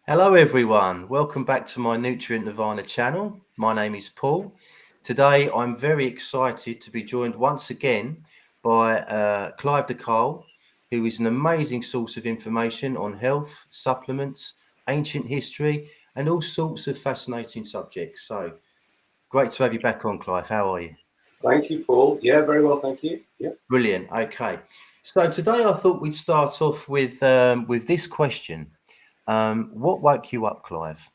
Hello everyone, welcome back to my Nutrient Nirvana channel. My name is Paul. Today I'm very excited to be joined once again by Clive De Carle, who is an amazing source of information on health, supplements, ancient history and all sorts of fascinating subjects. So great to have you back on, Clive. How are you? Thank you, Paul. Yeah, very well, thank you. Yeah. Brilliant. Okay. So today I thought we'd start off with this question. What woke you up, Clive?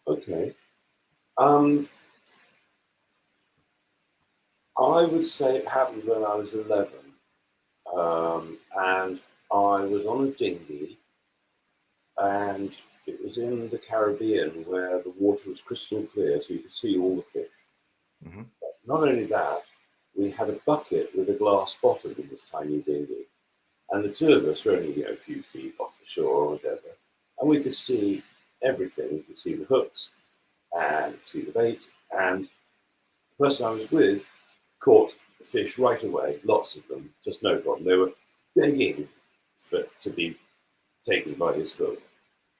Okay. Um, I would say it happened when I was 11, and I was on a dinghy, and it was in the Caribbean where the water was crystal clear, so you could see all the fish. Mm-hmm. But not only that, we had a bucket with a glass bottom in this tiny dinghy, and the two of us were only a few feet off the shore or whatever, and we could see everything. We could see the hooks and see the bait, and the person I was with caught the fish right away, lots of them, just no problem. They were begging to be taken by his hook.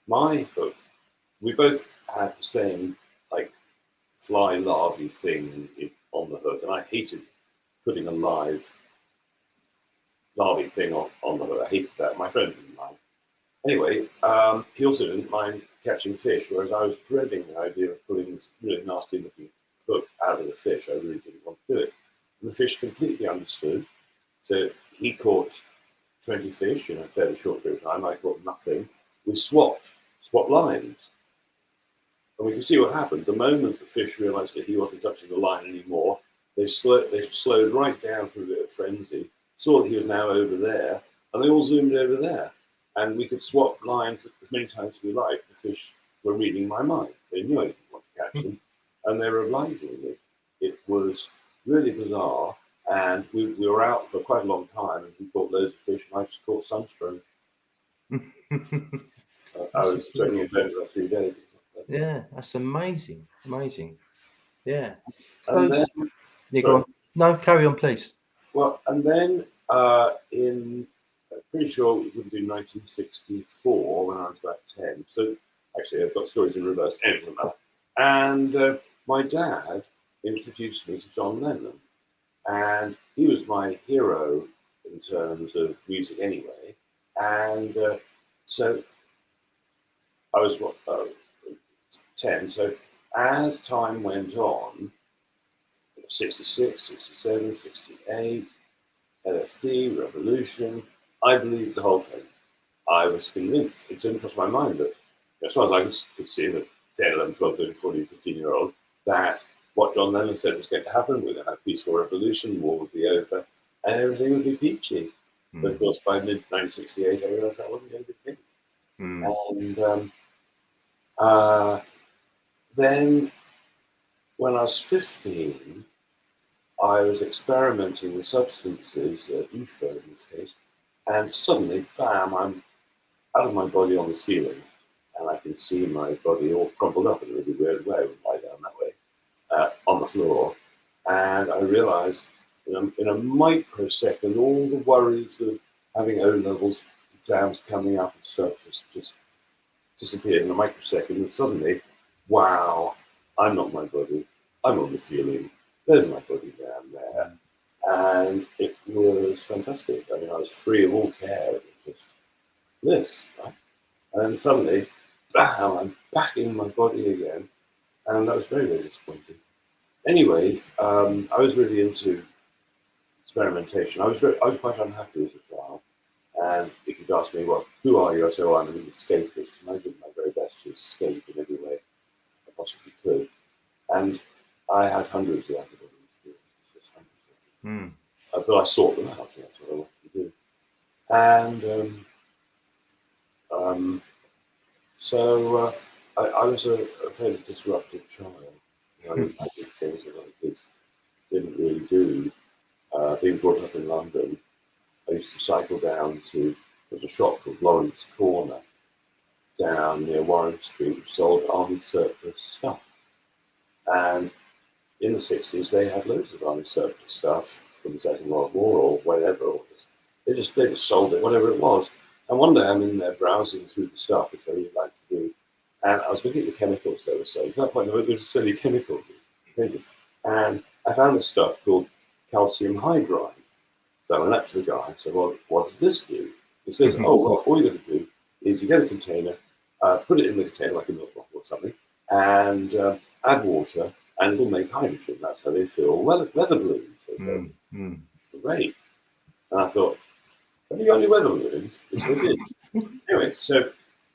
My hook, we both had the same like fly larvae thing on the hook, and I hated putting a live larvae thing on the hook. I hated that. My friend didn't mind. Anyway, he also didn't mind catching fish, whereas I was dreading the idea of pulling this really nasty looking hook out of the fish. I really didn't want to do it. And the fish completely understood. So he caught 20 fish in a fairly short period of time. I caught nothing. We swapped lines. And we could see what happened. The moment the fish realized that he wasn't touching the line anymore, they slowed right down through a bit of frenzy, saw that he was now over there, and they all zoomed over there. And we could swap lines as many times as we liked. The fish were reading my mind. They knew I didn't want to catch them, and they were obliging me. It was really bizarre, and we were out for quite a long time, and he caught loads of fish, and I just caught sunstroke. I was soaking in bed for about 3 days. Yeah, that's amazing. Amazing. Yeah. And So, then, yeah, go sorry, on. No, carry on, please. well, and then in, pretty sure it would have been 1964 when I was about 10. So actually, I've got stories in reverse. Anyway, it doesn't matter. And my dad introduced me to John Lennon, and he was my hero in terms of music anyway. And so I was 10. So as time went on, 66, 67, 68, LSD, revolution, I believed the whole thing. I was convinced. It didn't cross my mind that, as far as I could see as a 10, 11, 12, 13, 14, 15-year-old, that what John Lennon said was going to happen. We're going to have a peaceful revolution, war would be over, and everything would be peachy. But of course, by mid-1968, I realized that wasn't going to be the case. And then when I was 15, I was experimenting with substances, ether in this case, and suddenly, bam, I'm out of my body on the ceiling, and I can see my body all crumpled up in a really weird way, I would lie down that way, on the floor. And I realized in a microsecond, all the worries of having O-levels, exams coming up and stuff just disappeared in a microsecond. And suddenly, wow, I'm not my body. I'm on the ceiling. There's my body down there. And it was fantastic. I mean, I was free of all care. It was just this, right? And then suddenly, bam, I'm back in my body again. And that was very, very disappointing. Anyway, I was really into experimentation. I was quite unhappy as a child. And if you'd ask me, well, who are you? I say, well, I'm an escapist. And I did my very best to escape in every way I possibly could. And I had hundreds of academic experiences. But I sought them out. That's what I wanted to do. And so I was a fairly disruptive child. I did things that other kids didn't really do. Being brought up in London, I used to cycle down to, there was a shop called Lawrence Corner down near Warren Street, which sold army surplus stuff. And in the 60s, they had loads of army surplus stuff from the Second World War or whatever. They just sold it, whatever it was. And one day I'm in there browsing through the stuff, which I really like to do, and I was looking at the chemicals they were saying. At that point, there were silly chemicals. Crazy. And I found this stuff called calcium hydride. So I went up to the guy and said, well, what does this do? He says, oh, well, all you got to do is you get a container, put it in the container like a milk bottle or something, and add water, and it'll make hydrogen. That's how they fill weather balloons. Great. And I thought, have you got any weather balloons? Which they did. Anyway, so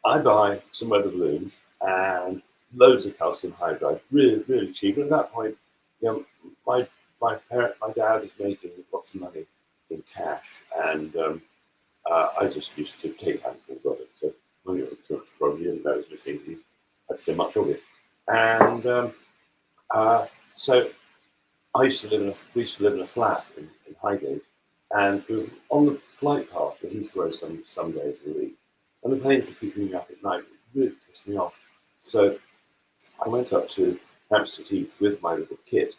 I buy some weather balloons and loads of calcium hydride, really, really cheap. And at that point, my dad was making lots of money in cash, and I just used to take handfuls of it. So money was too much problem. You didn't know it was missing. You had so much of it, and so we used to live in a flat in Highgate, and it was on the flight path to Heathrow some days of the week, and the planes were keeping me up at night. It really pissed me off. So I went up to Hampstead Heath with my little kit,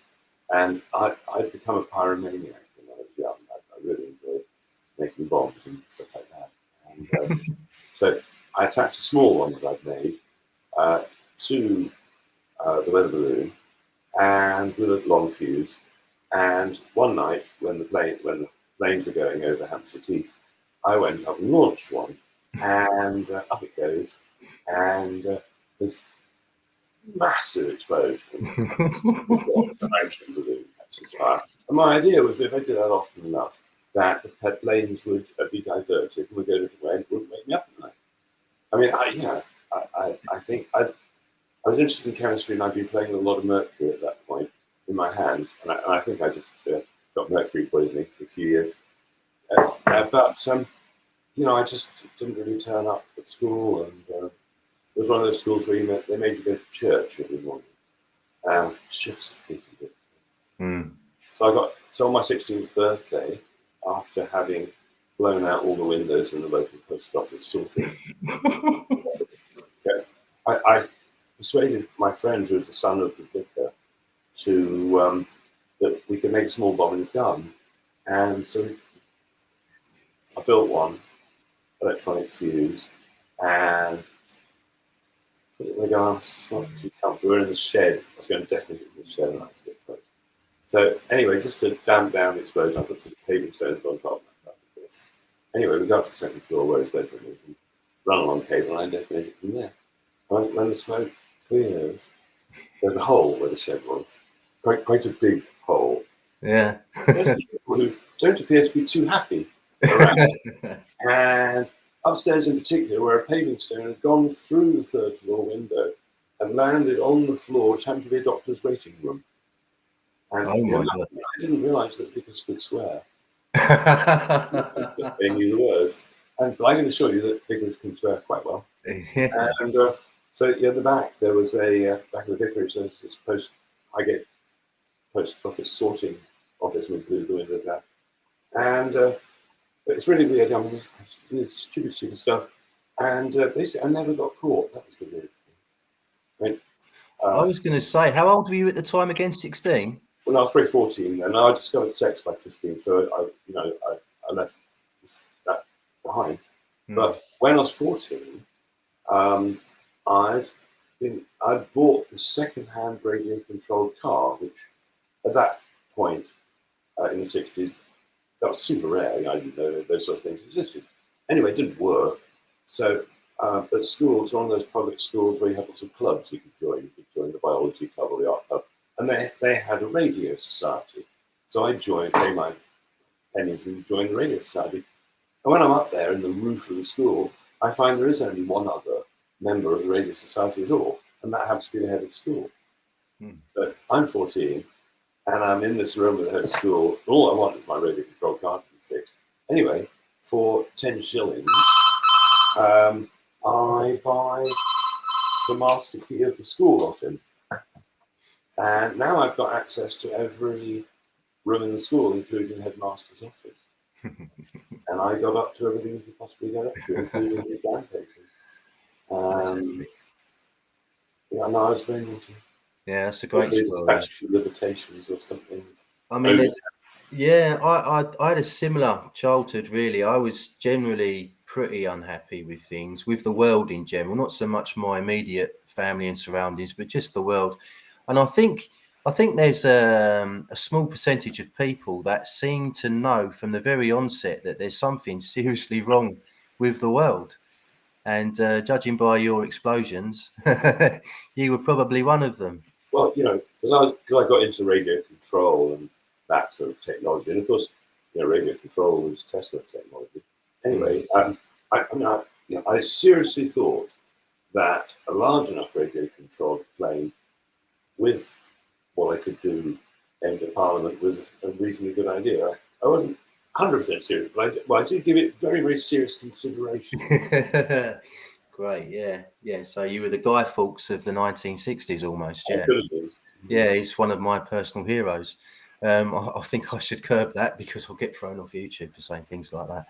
and I'd become a pyromaniac when I was young. I really enjoyed making bombs and stuff like that. And so I attached a small one that I'd made to the weather balloon, and with a long fuse. And one night, when the planes were going over Hampstead Heath, I went up and launched one, and up it goes, and this massive explosion. And my idea was, if I did that often enough, that the planes would be diverted and would go different ways. It wouldn't wake me up at night. I mean, I think I was interested in chemistry, and I'd been playing with a lot of mercury at that point in my hands, and I think I just got mercury poisoning for a few years. But I just didn't really turn up at school, and it was one of those schools where they made you go to church every morning. Just So on my 16th birthday, after having blown out all the windows in the local post office sorting, I persuaded my friend, who was the son of the vicar, to that we could make a small bomb in his garden. And so I built one electronic fuse and put it in the gas. We were in the shed. I was going to detonate it in the shed, and I was a bit close. So anyway, just to damp down the explosion, I put some paving stones on top. Anyway, we got to the second floor where his bedroom is, and run along cable, and I detonated from there. When the smoke clears, there's a hole where the shed was. Quite a big hole. Yeah. People who don't appear to be too happy around. And upstairs in particular, where a paving stone had gone through the third floor window and landed on the floor, which happened to be a doctor's waiting room. And oh my God. I didn't realise that vicars could swear. They knew the words. But I can assure you that vicars can swear quite well. Yeah. And so at the back, there was back of the vicarage, there's this Highgate post office sorting office, and we blew the windows out. And it's really weird. I mean, it's stupid stuff. And basically, I never got caught. That was the weird thing. I was going to say, how old were you at the time again? 16? When I was probably 14, and I discovered sex by 15, so I left that behind. But when I was 14, I'd bought the second-hand radio-controlled car, which at that point in the 60s, that was super rare. I didn't know those sort of things existed. Anyway, it didn't work. So at school, it's one of those public schools where you have lots of clubs you could join. You could join the biology club or the art club. And they had a radio society. So I paid my pennies and joined the radio society. And when I'm up there in the roof of the school, I find there is only one other member of the radio society at all, and that happens to be the head of school. So I'm 14, and I'm in this room with the head of school. All I want is my radio control card to be fixed. Anyway, for 10 shillings, I buy the master key of the school off him. And now I've got access to every room in the school, including the headmaster's office. And I got up to everything you could possibly get up to, including the exam papers. Yeah, no, I was very naughty. Yeah, that's a great story. Limitations or something. I mean, I had a similar childhood, really. I was generally pretty unhappy with things, with the world in general, not so much my immediate family and surroundings, but just the world. And I think there's a small percentage of people that seem to know from the very onset that there's something seriously wrong with the world. And judging by your explosions, you were probably one of them. Well, because I got into radio control and that sort of technology, and of course, radio control was Tesla technology. Anyway, I seriously thought that a large enough radio controlled plane with what I could do enter Parliament was a reasonably good idea. I wasn't 100% serious, but I did give it very, very serious consideration. Great, yeah. So you were the Guy Fawkes of the 1960s, almost. Yeah, yeah. He's one of my personal heroes. I think I should curb that because I'll get thrown off YouTube for saying things like that.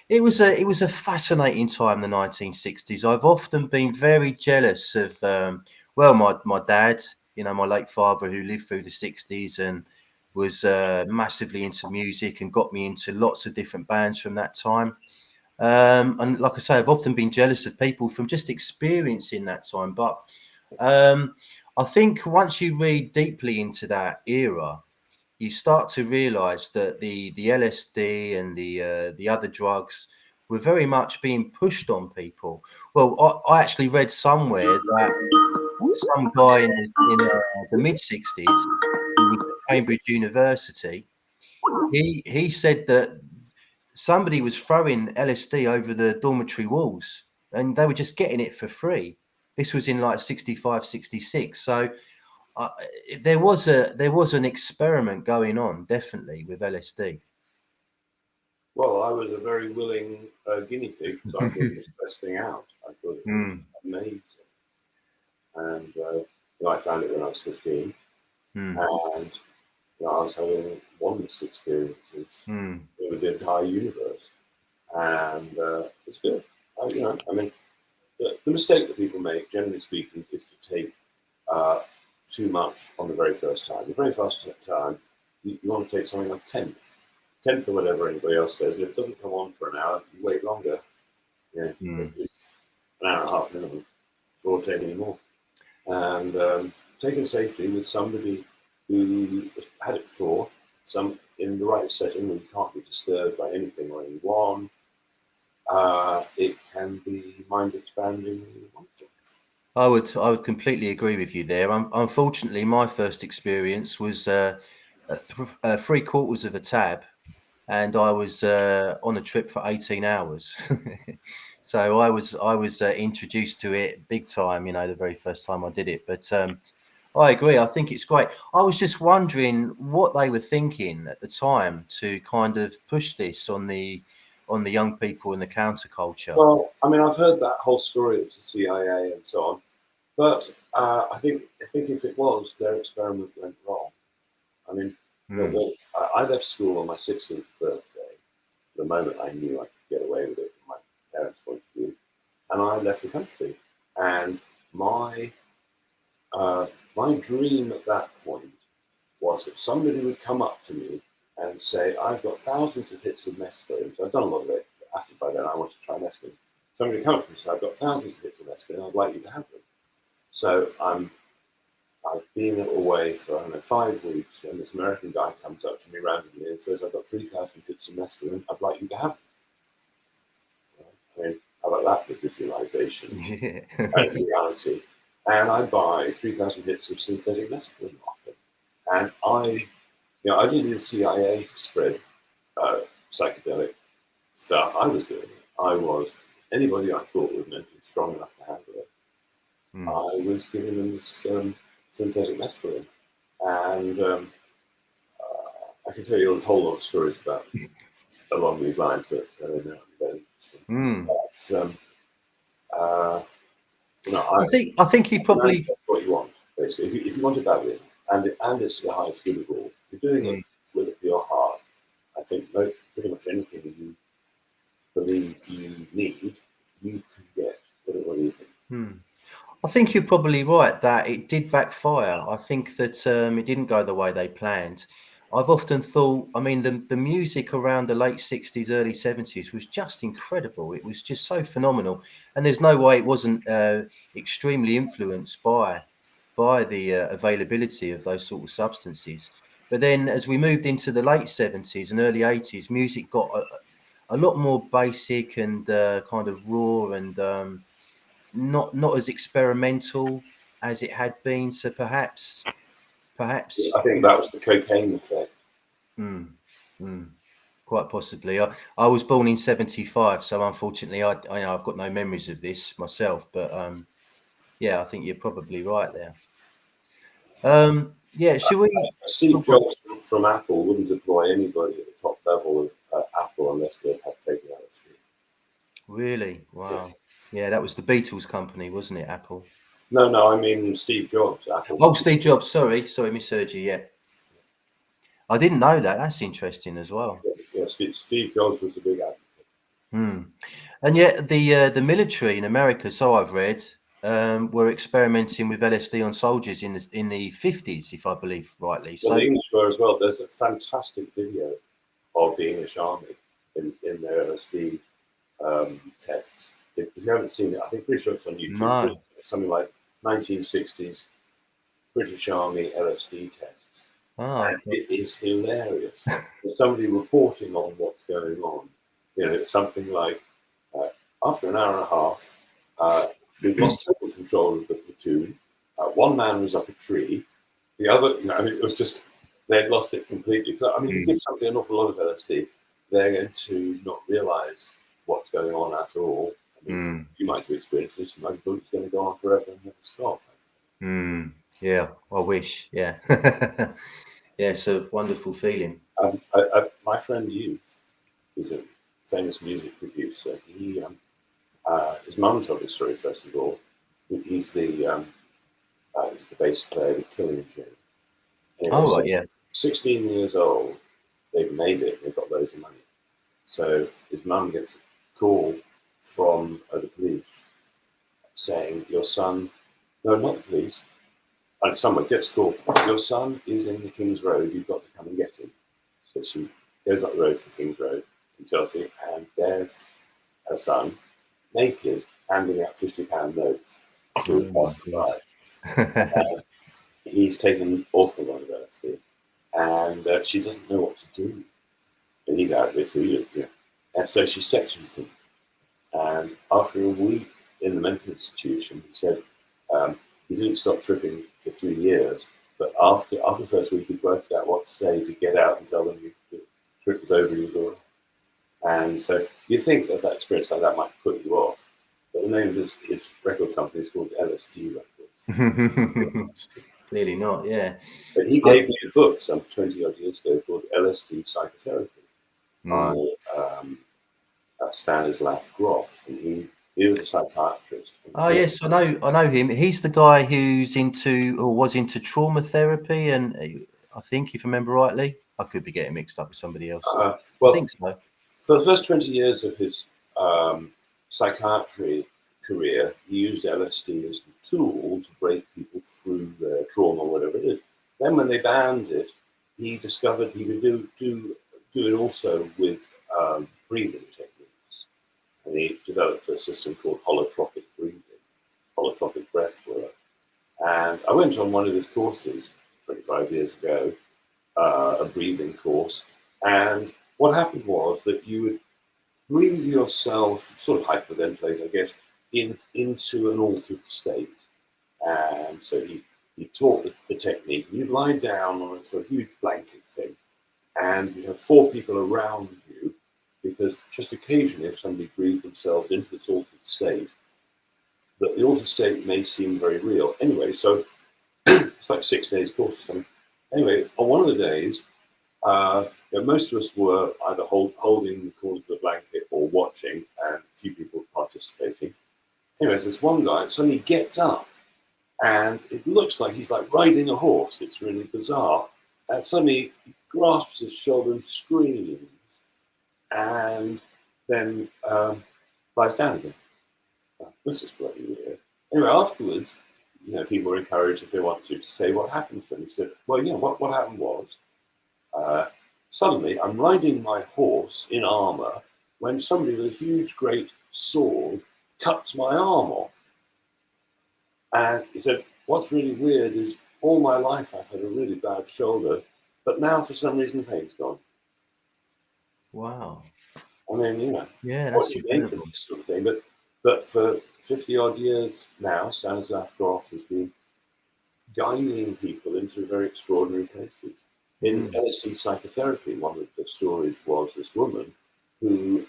It was a fascinating time, the 1960s. I've often been very jealous of, my dad, my late father, who lived through the 60s and was massively into music and got me into lots of different bands from that time. And like I say, I've often been jealous of people from just experiencing that time. But I think once you read deeply into that era, you start to realise that the LSD and the other drugs were very much being pushed on people. Well, I actually read somewhere that some guy in the mid 60s, who was at Cambridge University, he said that somebody was throwing LSD over the dormitory walls and they were just getting it for free. This was in like 65, 66. So there was an experiment going on, definitely, with LSD. Well, I was a very willing guinea pig, so I thought it was the best thing out. I thought it was amazing. And I found it when I was 15. And I was having wondrous experiences with the entire universe. And it's good. The mistake that people make, generally speaking, is to take too much on the very first time. The very first time, you want to take something like 10th or whatever anybody else says. If it doesn't come on for an hour, you wait longer. It's an hour and a half minimum before taking any more. And taken safely with somebody who has had it before, in the right setting where you can't be disturbed by anything or anyone. It can be mind expanding. I would completely agree with you there. Unfortunately, my first experience was 3/4 of a tab, and I was on a trip for 18 hours. So I was introduced to it big time, the very first time I did it. But I agree. I think it's great. I was just wondering what they were thinking at the time to kind of push this on the young people in the counterculture. Well, I've heard that whole story. It's the CIA and so on. But I think if it was, their experiment went wrong. I left school on my 16th birthday. The moment I knew I could get away with it from my parents' point of view, and I left the country. And my dream at that point was that somebody would come up to me and say, "I've got thousands of hits of mescaline." So I've done a lot of acid by then. I wanted to try mescaline. Somebody would come up to me and say, "I've got thousands of hits of mescaline. I'd like you to have them." So I've been away for 5 weeks, and this American guy comes up to me randomly and says, "I've got 3,000 hits of mescaline. I'd like you to have them." How about that for visualization and reality? And I buy 3,000 hits of synthetic mescaline off him. And I needed the CIA to spread psychedelic stuff. I was doing it. Anybody I thought was mentally strong enough to handle it. I was giving them this synthetic mescaline. And I can tell you a whole lot of stories along these lines, but they're not very interesting. But, I think you probably what you want, basically. If you want it badly, and it's the highest good of all, you're doing it with a pure heart. I think pretty much anything you believe you need, you can get. What do you think? I think you're probably right that it did backfire. I think that it didn't go the way they planned. I've often thought, I mean, the music around the late 60s, early 70s was just incredible. It was just so phenomenal. And there's no way it wasn't extremely influenced by the availability of those sort of substances. But then as we moved into the late 70s and early 80s, music got a lot more basic and kind of raw and not as experimental as it had been. So perhaps. I think that was the cocaine effect. Mm, mm, quite possibly. I was born in 75, so unfortunately, I've got no memories of this myself. But yeah, I think you're probably right there. Yeah, should we Steve talk about Jobs from Apple wouldn't employ anybody at the top level of Apple unless they had taken LSD. really? Yeah. Wow. Yeah, that was the Beatles company, wasn't it? Apple. No, I mean Steve Jobs, Apple. Oh, Steve Jobs. Sorry, misheard you. Yeah, I didn't know that. That's interesting as well. Yeah, Steve Jobs was a big advocate. Hmm. And yet the military in America, so I've read, were experimenting with LSD on soldiers in the 50s, if I believe rightly. Well, the So English were as well. There's a fantastic video of the English Army in their LSD tests. If you haven't seen it, I think pretty sure it's on YouTube. no. It's something like 1960s British Army LSD tests. Oh, And okay. it is hilarious. There's somebody reporting on what's going on. You know, it's something like uh, after an hour and a half, we've lost total control of the platoon. One man was up a tree. The other, you know, I mean, it was just they'd lost it completely. So, I mean, you Mm, give somebody an awful lot of LSD, they're going to not realise what's going on at all. I mean, mm, you might have experienced this. You might have thought it's going to go on forever and never stop. mm. Yeah, I wish. Yeah. Yeah, it's a wonderful feeling. My friend Youth, who's a famous music producer, his mum told his story first of all. He's the bass player with Killing June. Anyway, Oh, right, so yeah. 16 years old, they've made it. They've got loads of money. So his mum gets a call from the police saying, "Your son," no, not the police, and someone gets a call. "Your son is in the King's Road. You've got to come and get him." So she goes up the road to King's Road in Chelsea, and there's her son, naked, handing out £50 notes to a Oh, my passerby. God. He's taken an awful lot of LSD, and she doesn't know what to do. And he's out of it, so and so she sections him. And after a week in the mental institution, he said he didn't stop tripping for 3 years, but after the first week, he worked out what to say to get out and tell them the trip was over and he was all right. And so you think that experience like that might put you off. But the name of his record company is called LSD Records. Clearly not, yeah. But he So, gave me a book some 20 odd years ago called LSD Psychotherapy by mm. Stanislav Grof. And he was a psychiatrist. Oh yes, I know him. He's the guy who's into or was into trauma therapy, and I think, if I remember rightly, I could be getting mixed up with somebody else. I Well, think so. for the first 20 years of his psychiatry career, he used LSD as a tool to break people through their trauma, whatever it is. Then, when they banned it, he discovered he could do it also with breathing techniques, and he developed a system called holotropic breathing, holotropic breath work. And I went on one of his courses 25 years ago, a breathing course, and what happened was that you would breathe yourself, sort of hyperventilate, I guess, into an altered state. And so he taught the technique. You'd lie down on a sort of huge blanket thing, and you have four people around you, because just occasionally, if somebody breathed themselves into this altered state, that the altered state may seem very real. Anyway, so it's like 6 days course or something. Anyway, on one of the days, most of us were either holding the corners of the blanket or watching, and a few people participating. Anyways, this one guy suddenly gets up, and it looks like he's like riding a horse. It's really bizarre. And suddenly he grasps his shoulder and screams, and then lies down again. This is bloody weird. Anyway, afterwards, people were encouraged, if they want to say what happened to them. He said, "Well, what happened was Suddenly, I'm riding my horse in armor when somebody with a huge, great sword cuts my arm off. And he said, what's really weird is all my life I've had a really bad shoulder, but now for some reason the pain's gone. Wow. I mean, you know, Yeah, what that's do you make of incredible. this sort of thing? But for 50 odd years now, Stanislav Grof has been guiding people into very extraordinary places. In Mm. LSD psychotherapy, one of the stories was this woman who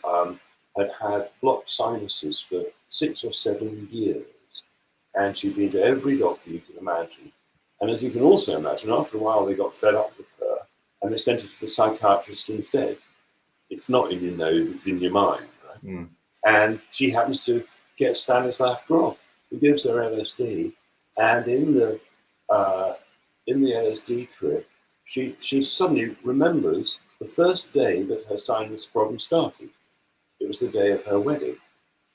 had had blocked sinuses for 6 or 7 years. And she'd been to every doctor you can imagine. And as you can also imagine, after a while they got fed up with her and they sent her to the psychiatrist instead. It's not in your nose, it's in your mind. Right? Mm. And she happens to get Stanislav Grof, who gives her LSD. And in the LSD trip, she suddenly remembers the first day that her sinus problem started. It was the day of her wedding.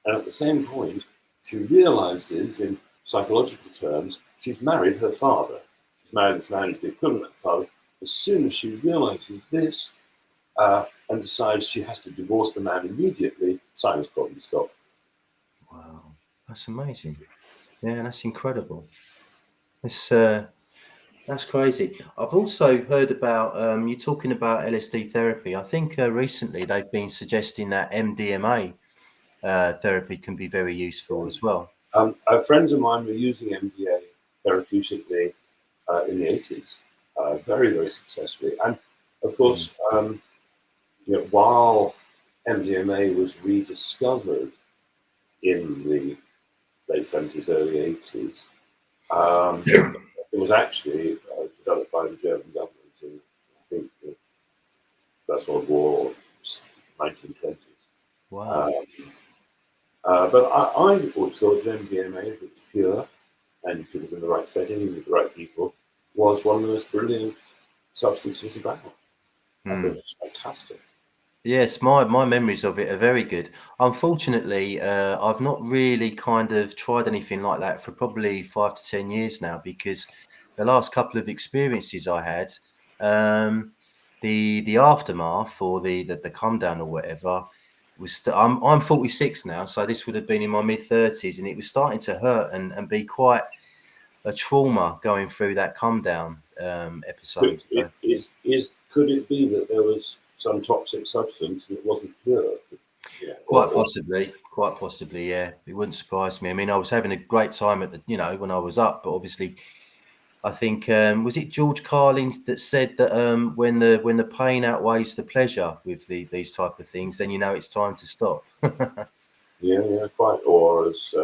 And at the same point, she realizes, in psychological terms, she's married her father. She's married this man who's the equivalent of her father. As soon as she realizes this and decides she has to divorce the man immediately, sinus problems stop. Wow. That's amazing. Yeah, that's incredible. That's crazy. I've also heard about you talking about LSD therapy. I think recently they've been suggesting that MDMA therapy can be very useful as well. Friends of mine were using MDA therapeutically in the 80s, very, very successfully. And of Mm. course, while MDMA was rediscovered in the late 70s, early 80s, it was actually developed by the German government in, I think, the First World War, 1920s. Wow. Um, but I always thought that MDMA, if it's pure and you took it in the right setting with the right people, was one of the most brilliant substances about. I thought it Mm. was fantastic. Yes, my memories of it are very good. Unfortunately, I've not really kind of tried anything like that for probably 5 to 10 years now because the last couple of experiences I had, um, the aftermath or the come down or whatever was. I'm 46 now, so this would have been in my mid 30s, and it was starting to hurt and be quite a trauma going through that come down episode. So, Could it be that there was some toxic substance and it wasn't pure? Yeah, quite possibly, yeah. It wouldn't surprise me. I mean, I was having a great time at when I was up, but obviously, I think was it George Carlin that said that when the pain outweighs the pleasure with these type of things, then it's time to stop. yeah, quite. Or as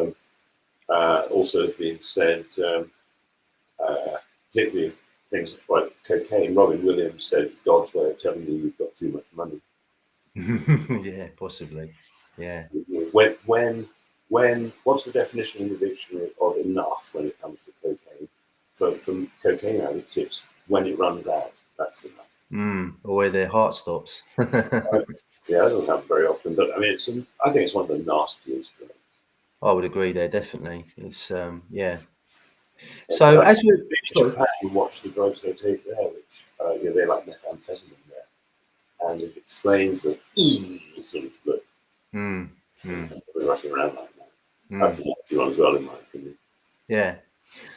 also has been said, particularly things like cocaine. Robin Williams said it's God's way of telling you you've got too much money. Yeah, possibly. Yeah. What's the definition in the dictionary of enough when it comes to cocaine? For cocaine addicts, it's when it runs out. That's enough. Or where their heart stops. Yeah, that doesn't happen very often, but I mean, I think it's one of the nastiest. I would agree there, definitely. It's yeah. But So I as think we in sorry. Japan, you watch the drugs they take there, which they like methamphetamine there, and it explains that sort of look, Mm, mm, we're rushing around like that. That's mm. the nasty one as well, in my opinion. Yeah.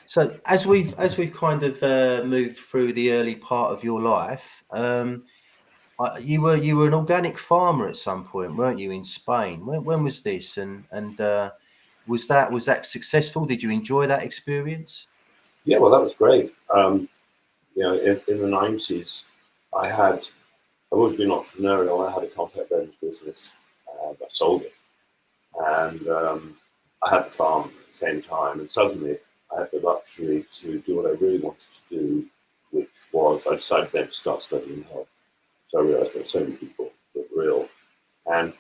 So as we've kind of moved through the early part of your life, you were an organic farmer at some point, weren't you, in Spain? When was this? And was that successful? Did you enjoy that experience? Yeah, well, that was great. In the 90s, I've always been entrepreneurial. I had a contact lens business. I sold it. And I had the farm at the same time. And suddenly I had the luxury to do what I really wanted to do, which was I decided then to start studying health. So I realized there were so many people that were ill. And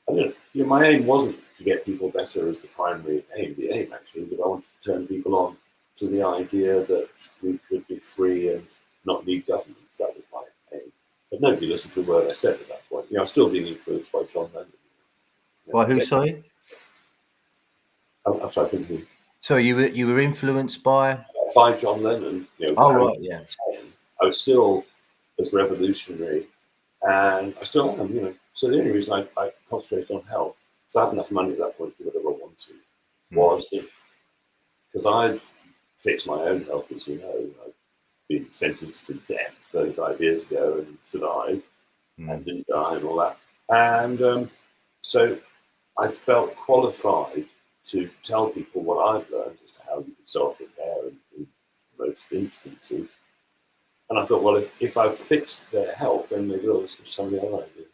I don't know, my aim wasn't to get people better as the primary aim, the aim actually, but I wanted to turn people on to the idea that we could be free and not need government. That was my aim. But nobody listened to a word I said at that point. I was still being influenced by John Lennon. By who, Yeah. sorry? I'm sorry, I couldn't hear you. So you were influenced by. By John Lennon, Oh having right, yeah. 10, I was still was revolutionary, and I still am, you know. So the only reason I concentrate on health, because I had enough money at that point to do whatever I wanted to, was because I'd fixed my own health, as you know. I'd been sentenced to death 35 years ago and survived and didn't die and all that. And so I felt qualified to tell people what I've learned as to how you can self-repair in most instances. And I thought, well, if I've fixed their health, then maybe I'll listen to some of the other ideas.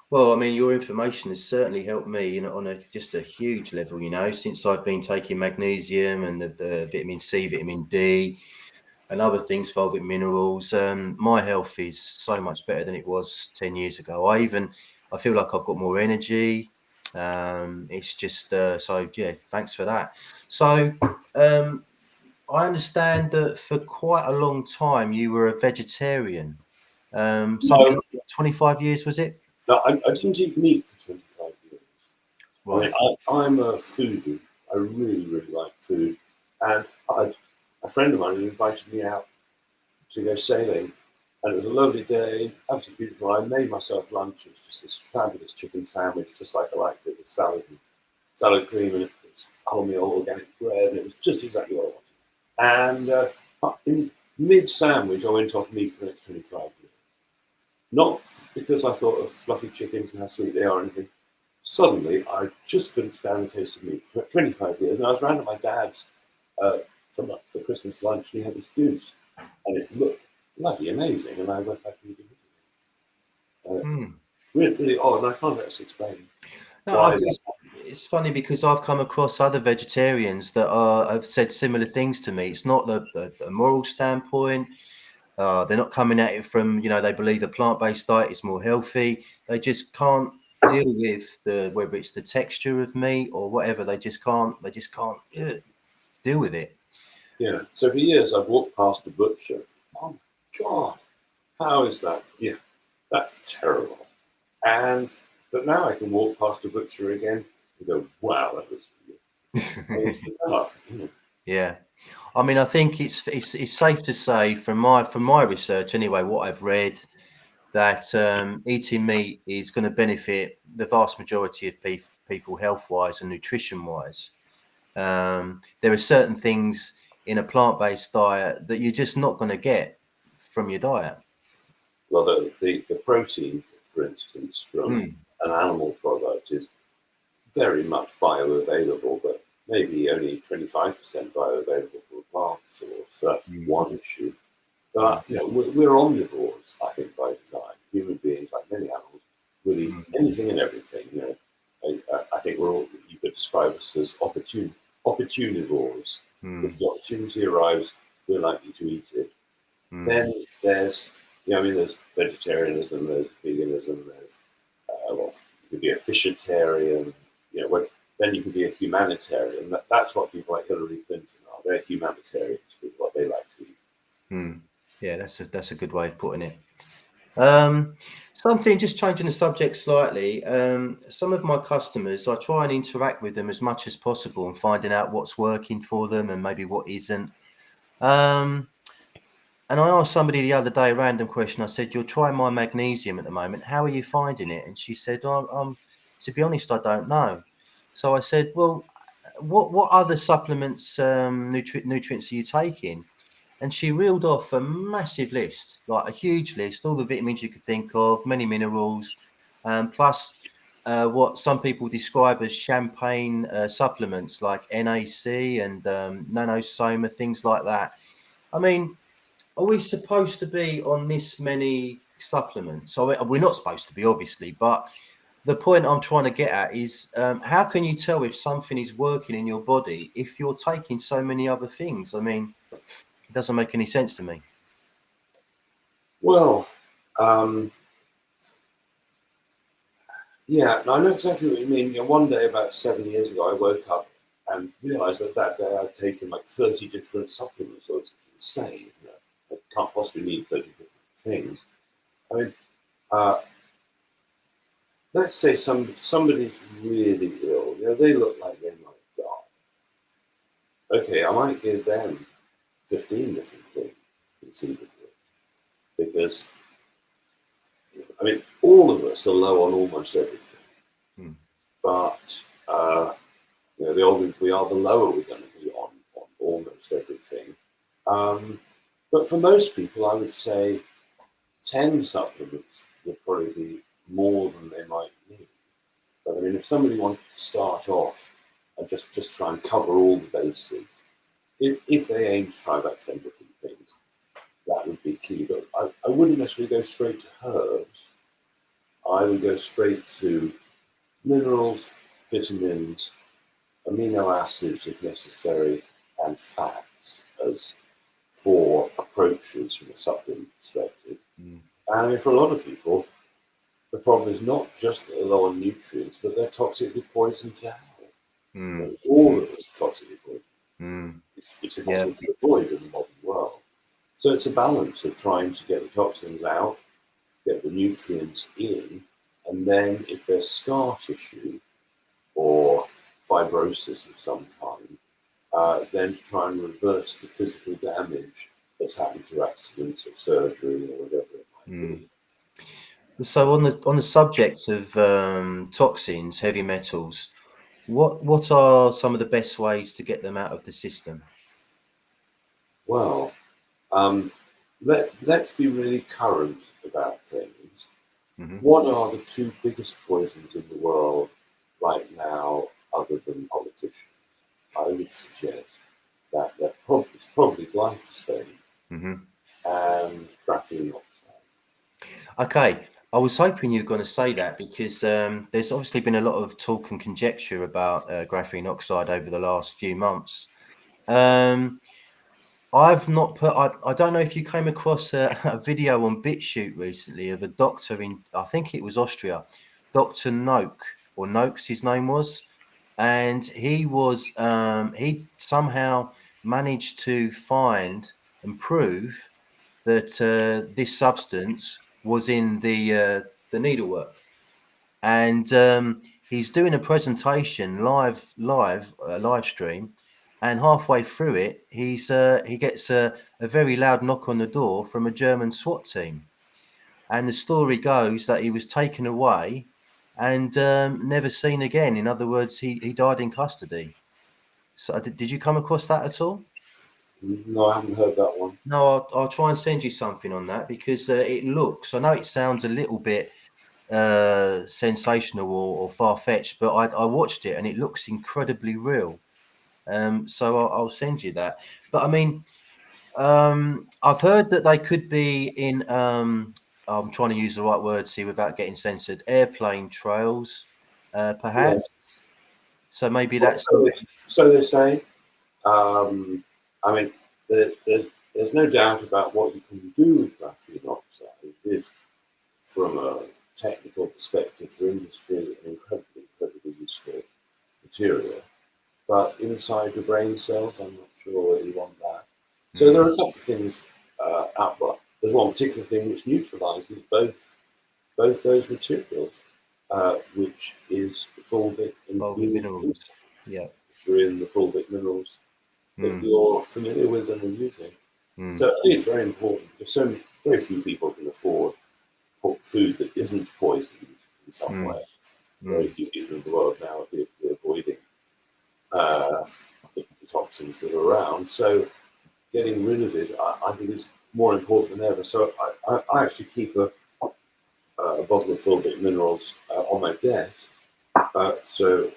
Well, I mean, your information has certainly helped me, you know, on just a huge level, you know, since I've been taking magnesium and the vitamin C, vitamin D, and other things, fulvic minerals. My health is so much better than it was 10 years ago. I feel like I've got more energy. It's just so yeah, thanks for that. So I understand that for quite a long time you were a vegetarian. Something No, like 25 years, was it? no, I didn't eat meat for 25 years. I Right. mean, I'm a foodie. I really, really like food. And a friend of mine invited me out to go sailing. And it was a lovely day, absolutely beautiful. I made myself lunch. It was just this fabulous chicken sandwich, just like I liked it, with salad cream, and it was wholemeal organic bread. And it was just exactly what I wanted. And in mid-sandwich, I went off meat for the next 25 years. Not because I thought of fluffy chickens and how sweet they are or anything. Suddenly, I just couldn't stand the taste of meat for 25 years. And I was round at my dad's for Christmas lunch, and he had this goose. And it looked bloody amazing. And I went back and eating it. Really, really odd. And I can't actually explain No, why that. it's funny because I've come across other vegetarians that have said similar things to me. It's not the moral standpoint. They're not coming at it from, you know, they believe a plant-based diet is more healthy. They just can't deal with whether it's the texture of meat or whatever. They just can't deal with it. Yeah. So for years, I've walked past a butcher. Oh, God, how is that? Yeah, that's terrible. But now I can walk past a butcher again and go, wow, that was bizarre. Yeah, I mean, I think it's safe to say from my research anyway, what I've read, that eating meat is going to benefit the vast majority of people health-wise and nutrition-wise. There are certain things in a plant-based diet that you're just not going to get from your diet. Well, the protein, for instance, from an animal product is very much bioavailable, but maybe only 25% bioavailable from plants, or so that's one issue. But you know, we're omnivores, I think, by design. Human beings, like many animals, will eat anything and everything. You know, I think you could describe us as opportunivores. If the opportunity arrives, we're likely to eat it. Then there's, you know, I mean, there's vegetarianism, there's veganism, there's well, you could be a fishitarian. You know, then you can be a humanitarian. That's what people like Hillary Clinton are. They're humanitarians with what they like to eat. Yeah, that's a good way of putting it. Something, just changing the subject slightly. Some of my customers, I try and interact with them as much as possible and finding out what's working for them and maybe what isn't. And I asked somebody the other day a random question. I said, "You're trying my magnesium at the moment. How are you finding it?" And she said, to be honest, I don't know." So I said, "Well, what other supplements, nutrients are you taking?" And she reeled off a massive list, like a huge list, all the vitamins you could think of, many minerals, plus what some people describe as champagne supplements like NAC and nanosoma, things like that. I mean, are we supposed to be on this many supplements? So we're not supposed to be, obviously, but the point I'm trying to get at is how can you tell if something is working in your body if you're taking so many other things? I mean, it doesn't make any sense to me. Well, yeah, I know exactly what you mean. You know, one day about 7 years ago, I woke up and realised that day I'd taken like 30 different supplements. So it's insane. You know? I can't possibly need 30 different things. I mean, let's say somebody's really ill. You know, they look like they might die. Okay, I might give them 15 different things conceivably. because, I mean, all of us are low on almost everything. But, you know, the older we are, the lower we're going to be on almost everything. But for most people, I would say 10 supplements would probably be more than they might need. But I mean, if somebody wanted to start off and just try and cover all the bases, if they aim to try about 10 different things, that would be key. But I wouldn't necessarily go straight to herbs. I would go straight to minerals, vitamins, amino acids if necessary, and fats as 4 approaches from a supplement perspective. And I mean, for a lot of people, the problem is not just that they're low on nutrients, but they're toxically poisoned to hell. You know, all of us are toxically poisoned. It's impossible to avoid in the modern world. So it's a balance of trying to get the toxins out, get the nutrients in, and then if there's scar tissue or fibrosis of some kind, then to try and reverse the physical damage that's happened through accidents or surgery or whatever it might be. So on the subject of toxins, heavy metals, what are some of the best ways to get them out of the system? Well, let's be really current about things. What are the 2 biggest poisons in the world right now, other than politicians? I would suggest that it's probably glyphosate and graphene oxide. Okay, I was hoping you were going to say that because there's obviously been a lot of talk and conjecture about graphene oxide over the last few months. I've not put. I don't know if you came across a video on BitChute recently of a doctor in, I think it was Austria, Dr. Noak, or Noakes, his name was, and he was he somehow managed to find and prove that this substance was in the needlework, and he's doing a presentation live stream, and halfway through it, he gets a very loud knock on the door from a German SWAT team, and the story goes that he was taken away and never seen again. In other words, he died in custody. So did you come across that at all? No, I haven't heard that one. No, I'll try and send you something on that because it looks. I know it sounds a little bit sensational or far-fetched, but I watched it and it looks incredibly real. So I'll send you that. But I mean, I've heard that they could be in. I'm trying to use the right words here without getting censored. Airplane trails, Yeah. perhaps. So maybe Well, that's something. so they say. I mean, there's no doubt about what you can do with graphene oxide. It is, from a technical perspective for industry, an incredibly useful material. But inside your brain cells, I'm not sure whether you want that. So there are a couple of things out there. There's one particular thing which neutralizes both those materials, which is fulvic and Minerals. Yeah. which are in the fulvic minerals that you're familiar with and are using. So I think it's very important because very few people can afford food that isn't poisoned in some way. Very few people in the world now are avoiding the toxins that are around. So getting rid of it, I think, is more important than ever. So I actually keep a bottle of fulvic minerals on my desk. So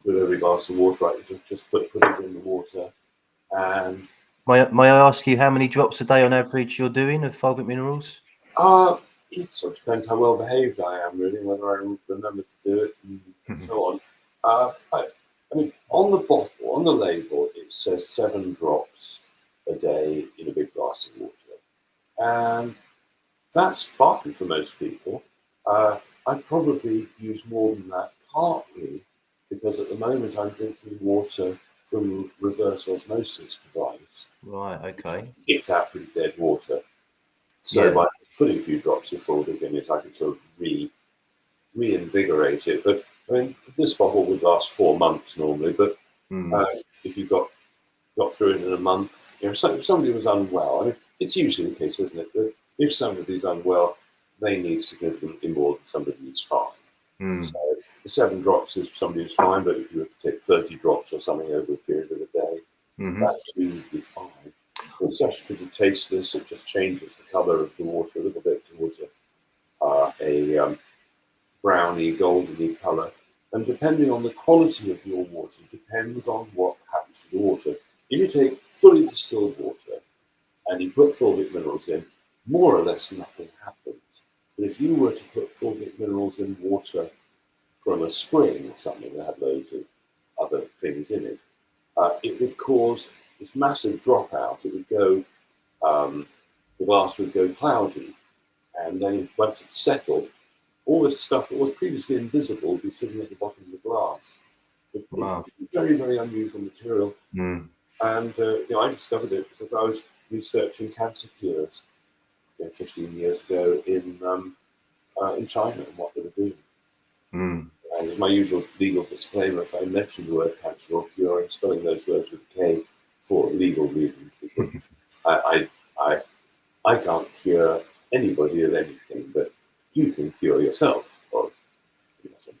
with every glass of water, I just put it in the water. And May I ask you how many drops a day on average you're doing of fulvic minerals? it sort of depends how well behaved I am, really, whether I remember to do it and so on. I mean, on the bottle, on the label, it says 7 drops a day in a big glass of water. And that's fine for most people. I'd probably use more than that, partly because at the moment I'm drinking water from reverse osmosis device. Right. Okay. It's out pretty dead water. So by putting a few drops of fulvic in it, I can sort of reinvigorate it. But I mean, this bottle would last 4 months normally. But if you got through it in a month, if somebody was unwell, I mean, it's usually the case, isn't it? if somebody's unwell, they need significantly more than somebody who's fine. So the 7 drops is somebody who's fine, but if you were to take 30 drops or something over a period of a day, that's usually fine. It's just pretty tasteless. It just changes the colour of the water a little bit towards a browny, goldeny colour. And depending on the quality of your water, depends on what happens to the water. If you take fully distilled water and you put fulvic minerals in, more or less nothing happens. But if you were to put fulvic minerals in water from a spring or something that had loads of other things in it, it would cause this massive dropout. It would go, the glass would go cloudy, and then once it's settled, all this stuff that was previously invisible would be sitting at the bottom of the glass. It's very, very unusual material. And I discovered it because I was researching cancer cures 15 years ago in China and what they were doing. And as my usual legal disclaimer, if I mention the word cancer or cure, I'm spelling those words with a K for legal reasons, because I can't cure anybody of anything, but you can cure yourself of something.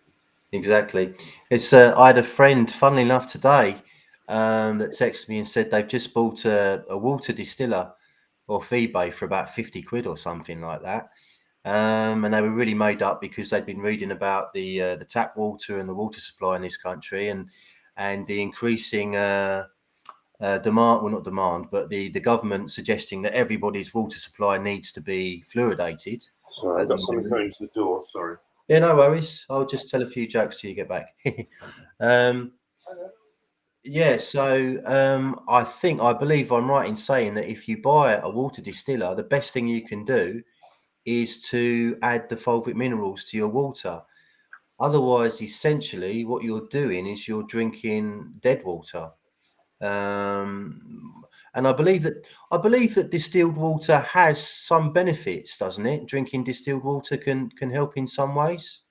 Exactly. It's I had a friend, funnily enough, today that texted me and said they've just bought a water distiller off eBay for about 50 quid or something like that. And they were really made up because they'd been reading about the tap water and the water supply in this country, and the increasing demand, well, not demand, but the government suggesting that everybody's water supply needs to be fluoridated. Sorry, I've got something going to the door. Sorry. Yeah, no worries. I'll just tell a few jokes till you get back. Yeah, so I believe I'm right in saying that if you buy a water distiller, the best thing you can do is to add the fulvic minerals to your water. Otherwise, essentially, what you're doing is you're drinking dead water. And I believe that distilled water has some benefits, doesn't it? Drinking distilled water can help in some ways.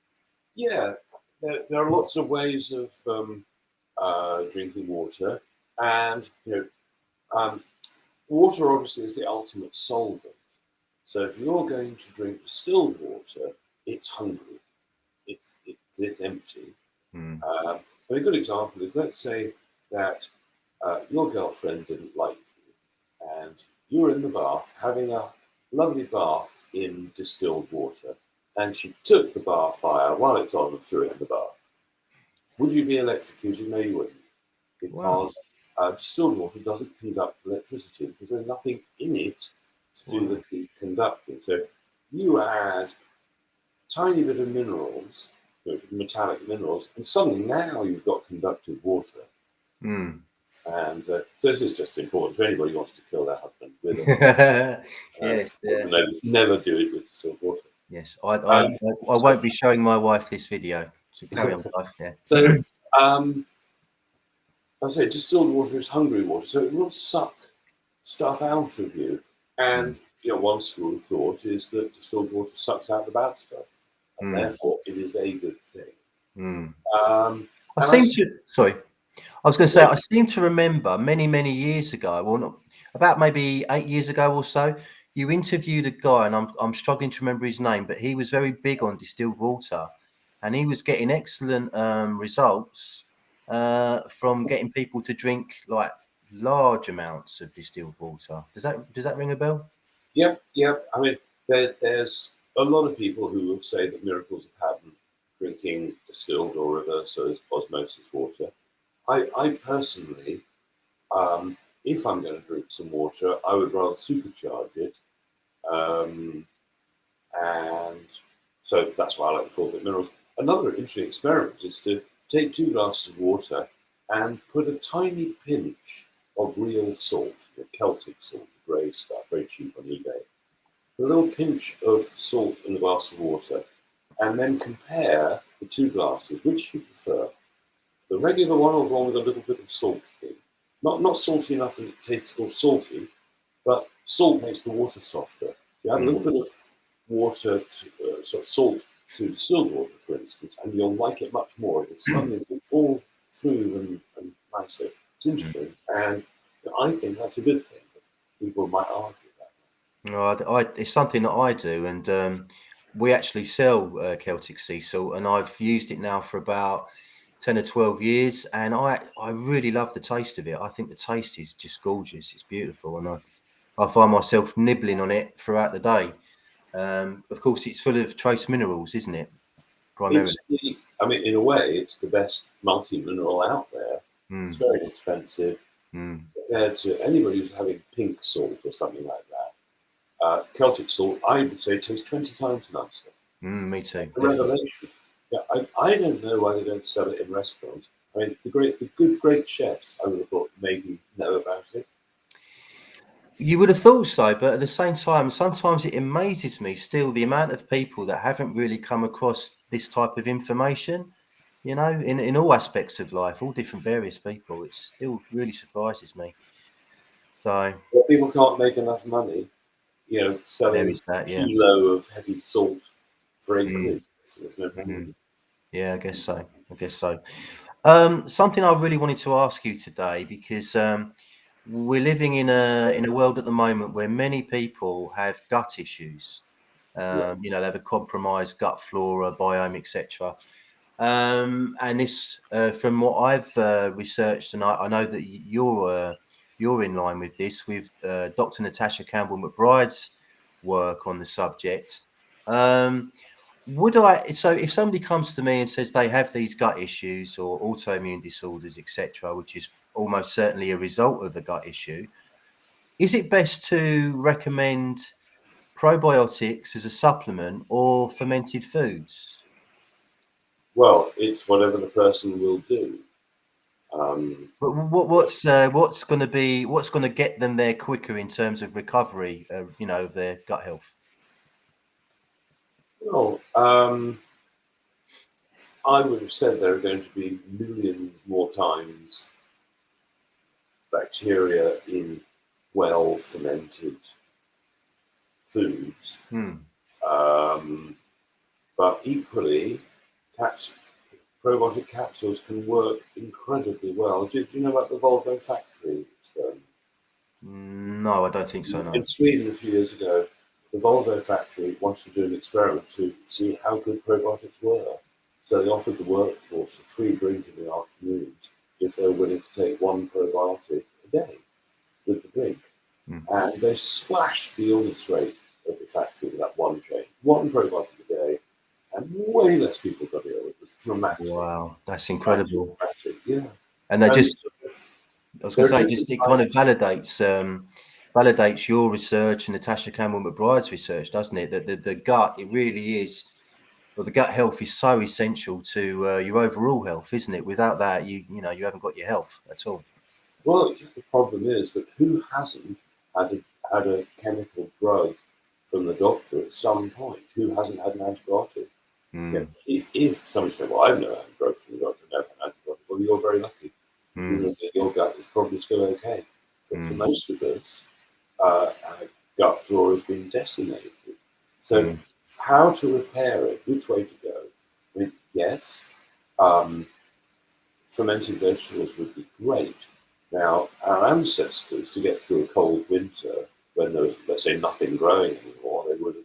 Yeah, there are lots of ways of drinking water, and water obviously is the ultimate solvent. So if you're going to drink distilled water, it's hungry, it's empty. And a good example is, let's say that your girlfriend didn't like you, and you were in the bath having a lovely bath in distilled water, and she took the bath fire while it's on and threw it in the bath. Would you be electrocuted? No, you wouldn't, because distilled water doesn't conduct electricity because there's nothing in it to do the conducting. So you add a tiny bit of minerals, metallic minerals, and suddenly now you've got conductive water. And so this is just important to anybody who wants to kill their husband with it. Yes, never do it with distilled water. Yes, I won't be showing my wife this video. So carry on, wife. Yeah. So I say distilled water is hungry water, so it will suck stuff out of you. And one school of thought is that distilled water sucks out the bad stuff, and therefore it is a good thing. I was going to say, I seem to remember many years ago, well, not, about maybe 8 years ago or so, you interviewed a guy, and I'm struggling to remember his name, but he was very big on distilled water, and he was getting excellent results from getting people to drink like large amounts of distilled water. Does that ring a bell? Yep. I mean, there's a lot of people who will say that miracles have happened drinking distilled or reverse osmosis water. I personally, if I'm going to drink some water, I would rather supercharge it. And so that's why I like the fulvic minerals. Another interesting experiment is to take 2 glasses of water and put a tiny pinch of real salt, the Celtic salt, the grey stuff, very cheap on eBay. A little pinch of salt in a glass of water, and then compare the 2 glasses. Which you prefer? The regular one or the one with a little bit of salt in? Not salty enough that it tastes all salty, but salt makes the water softer. You add a little bit of water, sort of salt to distilled water, for instance, and you'll like it much more. It'll suddenly be all smooth and nicer. It's interesting, and I think that's a good thing. People might argue No, it's something that I do, and we actually sell Celtic sea salt, and I've used it now for about 10 or 12 years, and I really love the taste of it. I think the taste is just gorgeous. It's beautiful, and I find myself nibbling on it throughout the day. Of course, it's full of trace minerals, isn't it? Primarily. I mean, in a way, it's the best multi-mineral out there. It's Mm, very inexpensive mm, compared to anybody who's having pink salt or something like that. Celtic salt, I would say, tastes 20 times nicer. me too, A definitely. revelation. Yeah, I don't know why they don't sell it in restaurants. I mean, the good, great chefs, I would have thought maybe know about it. You would have thought so, but at the same time, sometimes it amazes me still the amount of people that haven't really come across this type of information, in all aspects of life, all different various people. It still really surprises me. So But people can't make enough money, there selling is that, a yeah. kilo of heavy salt for £8. Mm, So there's no point mm. in Yeah, I guess so. I guess so. Something I really wanted to ask you today, because we're living in a world at the moment where many people have gut issues. Yeah. They have a compromised gut flora, biome, etc. And this, from what I've researched, and I know that you're in line with this, with Dr. Natasha Campbell McBride's work on the subject. Um, so if somebody comes to me and says they have these gut issues or autoimmune disorders, etc., which is almost certainly a result of a gut issue, is it best to recommend probiotics as a supplement or fermented foods? Well, it's whatever the person will do. Um, But what's going to get them there quicker in terms of recovery, of their gut health? well, I would have said there are going to be millions more times bacteria in well fermented foods. Hmm. Um, but equally, caps, probiotic capsules can work incredibly well. Do you know about the Volvo factory experiment? No, I don't think so. No. In Sweden a few years ago, the Volvo factory wanted to do an experiment to see how good probiotics were. So they offered the workforce a free drink in the afternoons if they were willing to take one probiotic a day with the drink. Hmm. And they slashed the illness rate of the factory with that one change. One probiotic a day, and way less people got ill. It was dramatic. Wow, that's Actually incredible. dramatic, yeah. And they And just, I was going there to are say, different just it kind types. of validates your research and Natasha Campbell McBride's research, doesn't it? That the gut, it really is. Well, the gut health is so essential to your overall health, isn't it? Without that, you haven't got your health at all. Well, the problem is that who hasn't had a chemical drug from the doctor at some point? Who hasn't had an antibiotic? Yeah. Mm, If somebody said, "Well, I've never had a drug from the doctor, never had an antibiotic," well, you're very lucky. mm, Your gut is probably still okay. But for mm, most of us, our gut flora has been decimated. So, mm. how to repair it? Which way to go? I mean, yes, um, fermented vegetables would be great. Now, our ancestors, to get through a cold winter when there was, let's say, nothing growing anymore, they would have,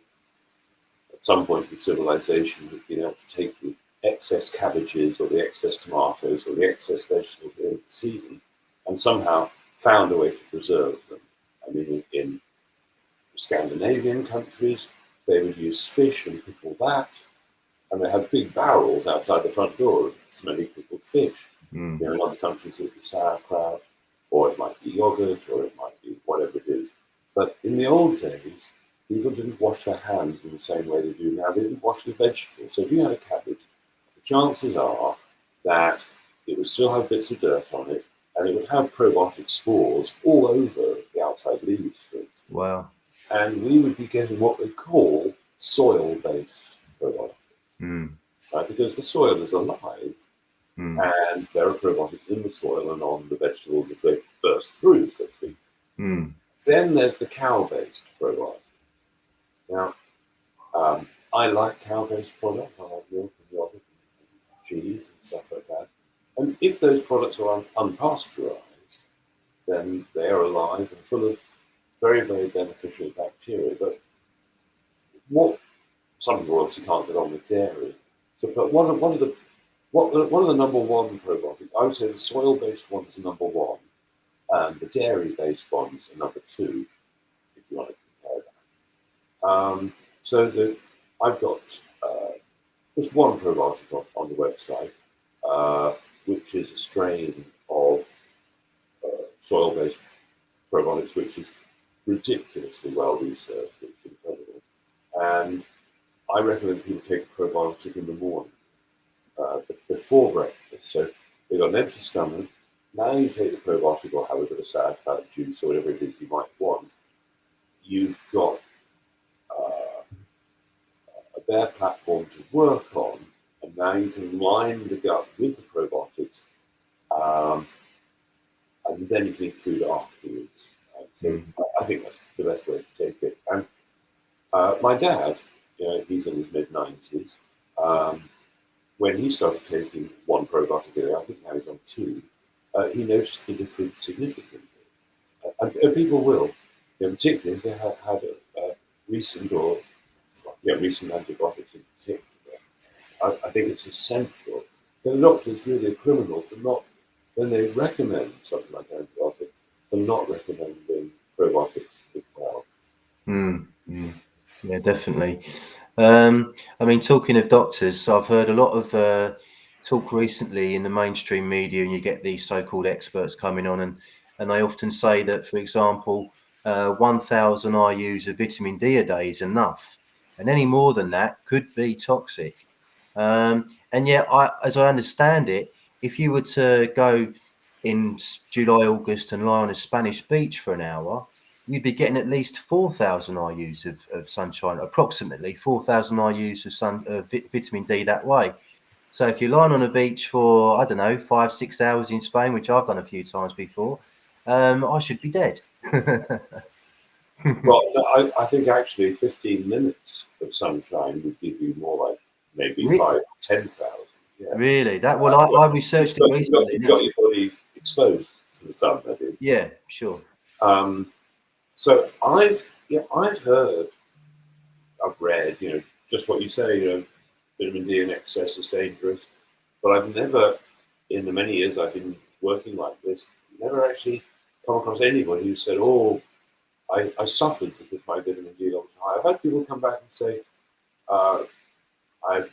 at some point in civilization, have been able to take the excess cabbages or the excess tomatoes or the excess vegetables in the season and somehow found a way to preserve them. I mean, in Scandinavian countries, they would use fish and pickle that, and they had big barrels outside the front door of smelly pickled fish. Mm. In other countries, it would be sauerkraut, or it might be yogurt, or it might be whatever it is. But in the old days, people didn't wash their hands in the same way they do now. They didn't wash the vegetables. So if you had a cabbage, the chances are that it would still have bits of dirt on it, and it would have probiotic spores all over the outside leaves, for instance. Wow. And we would be getting what they call soil-based probiotics, Mm, right? Because the soil is alive, mm, and there are probiotics in the soil and on the vegetables as they burst through, so to speak. mm. Then there's the cow-based probiotics. Now, I like cow-based products. I like milk and yogurt and cheese and stuff like that. And if those products are unpasteurized, then they are alive and full of very, very beneficial bacteria. But what some people obviously can't get on with dairy. So, but one of the number one probiotics, I would say the soil-based ones are number one, and the dairy-based ones are number two, if you want to compare that. So I've got just one probiotic on the website, which is a strain of soil-based probiotics, which is ridiculously well researched. It's incredible. And I recommend people take a probiotic in the morning before breakfast. So they've got an empty stomach. Now you take the probiotic or have a bit of sauerkraut juice or whatever it is you might want. You've got a bare platform to work on, and now you can line the gut with the probiotics, and then you can eat food afterwards. So I think that's the best way to take it. And my dad, he's in his mid-90s. When he started taking one probiotic a day, I think now he's on two, he noticed the difference significantly. And people will, particularly if they have had a recent antibiotics in particular. I think it's essential. The doctor's really a criminal for not, when they recommend something like antibiotics, for not recommending probiotics as well. Yeah, definitely. I mean, talking of doctors, so I've heard a lot of talk recently in the mainstream media, and you get these so-called experts coming on, and they often say that, for example, 1,000 IUs of vitamin D a day is enough, and any more than that could be toxic. And yet, as I understand it, if you were to go in July, August, and lie on a Spanish beach for an hour, you'd be getting at least 4,000 IUs of sunshine, approximately 4,000 IUs of vitamin D that way. So if you're lying on a beach for, I don't know, 5-6 hours in Spain, which I've done a few times before, I should be dead. Well, I think actually 15 minutes of sunshine would give you more like maybe 5,000 or 10,000. Yeah. Really? I researched it recently. You've got your body exposed to the sun, that is. Yeah, sure. So I've heard, I've read, just what you say, vitamin D in excess is dangerous, but I've never, in the many years I've been working like this, never actually come across anybody who said, "Oh, I suffered because my vitamin D levels were high." I've had people come back and say, "I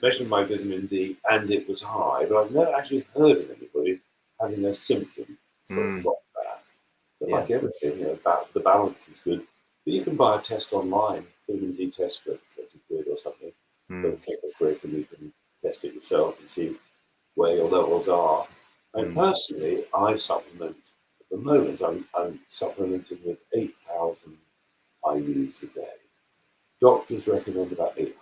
measured my vitamin D and it was high," but I've never actually heard of anybody having a symptom from that. But like everything, the balance is good. But you can buy a test online, vitamin D test for 20 quid or something. But it's quick, and you can test it yourself and see where your levels are. And personally, I supplement at the moment. I'm supplementing with 8,000 IUs a day. Doctors recommend about 800.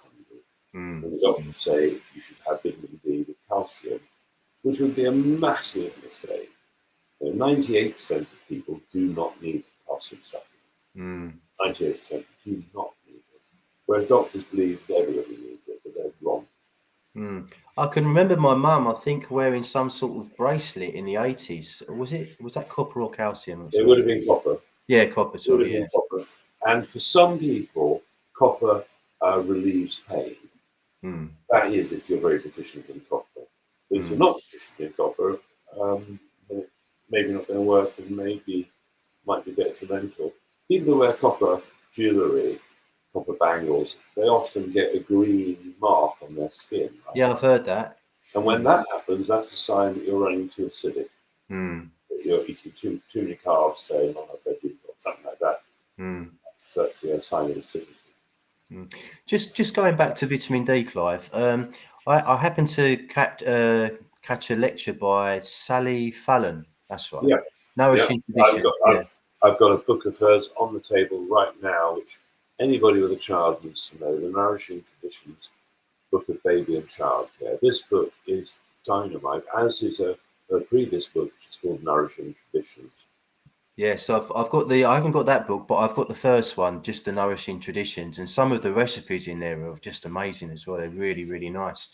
And the doctors say you should have vitamin D with calcium, which would be a massive mistake. 98% of people do not need calcium supplement. 98% do not need it. Whereas doctors believe that everybody needs it, but they're wrong. I can remember my mum, I think, wearing some sort of bracelet in the 80s. Was that copper or calcium? It would have been copper. Yeah, copper, sorry, yeah. Copper. And for some people, copper relieves pain. That is if you're very deficient in copper. But if you're not deficient in copper, then it's maybe not going to work and maybe might be detrimental. People who wear copper jewellery, copper bangles, they often get a green mark on their skin. Right? Yeah, I've heard that. And when that happens, that's a sign that you're running too acidic. That you're eating too many carbs, say, not enough veggies or something like that. So that's a sign of acidity. Just going back to vitamin D, Clive. I happened to catch a lecture by Sally Fallon. That's right. Yeah. Nourishing Traditions. I've got a book of hers on the table right now, which anybody with a child needs to know. The Nourishing Traditions book of baby and child care. This book is dynamite, as is her previous book, which is called Nourishing Traditions. Yes, I haven't got that book, but I've got the first one, just the Nourishing Traditions, and some of the recipes in there are just amazing as well. They're really, really nice.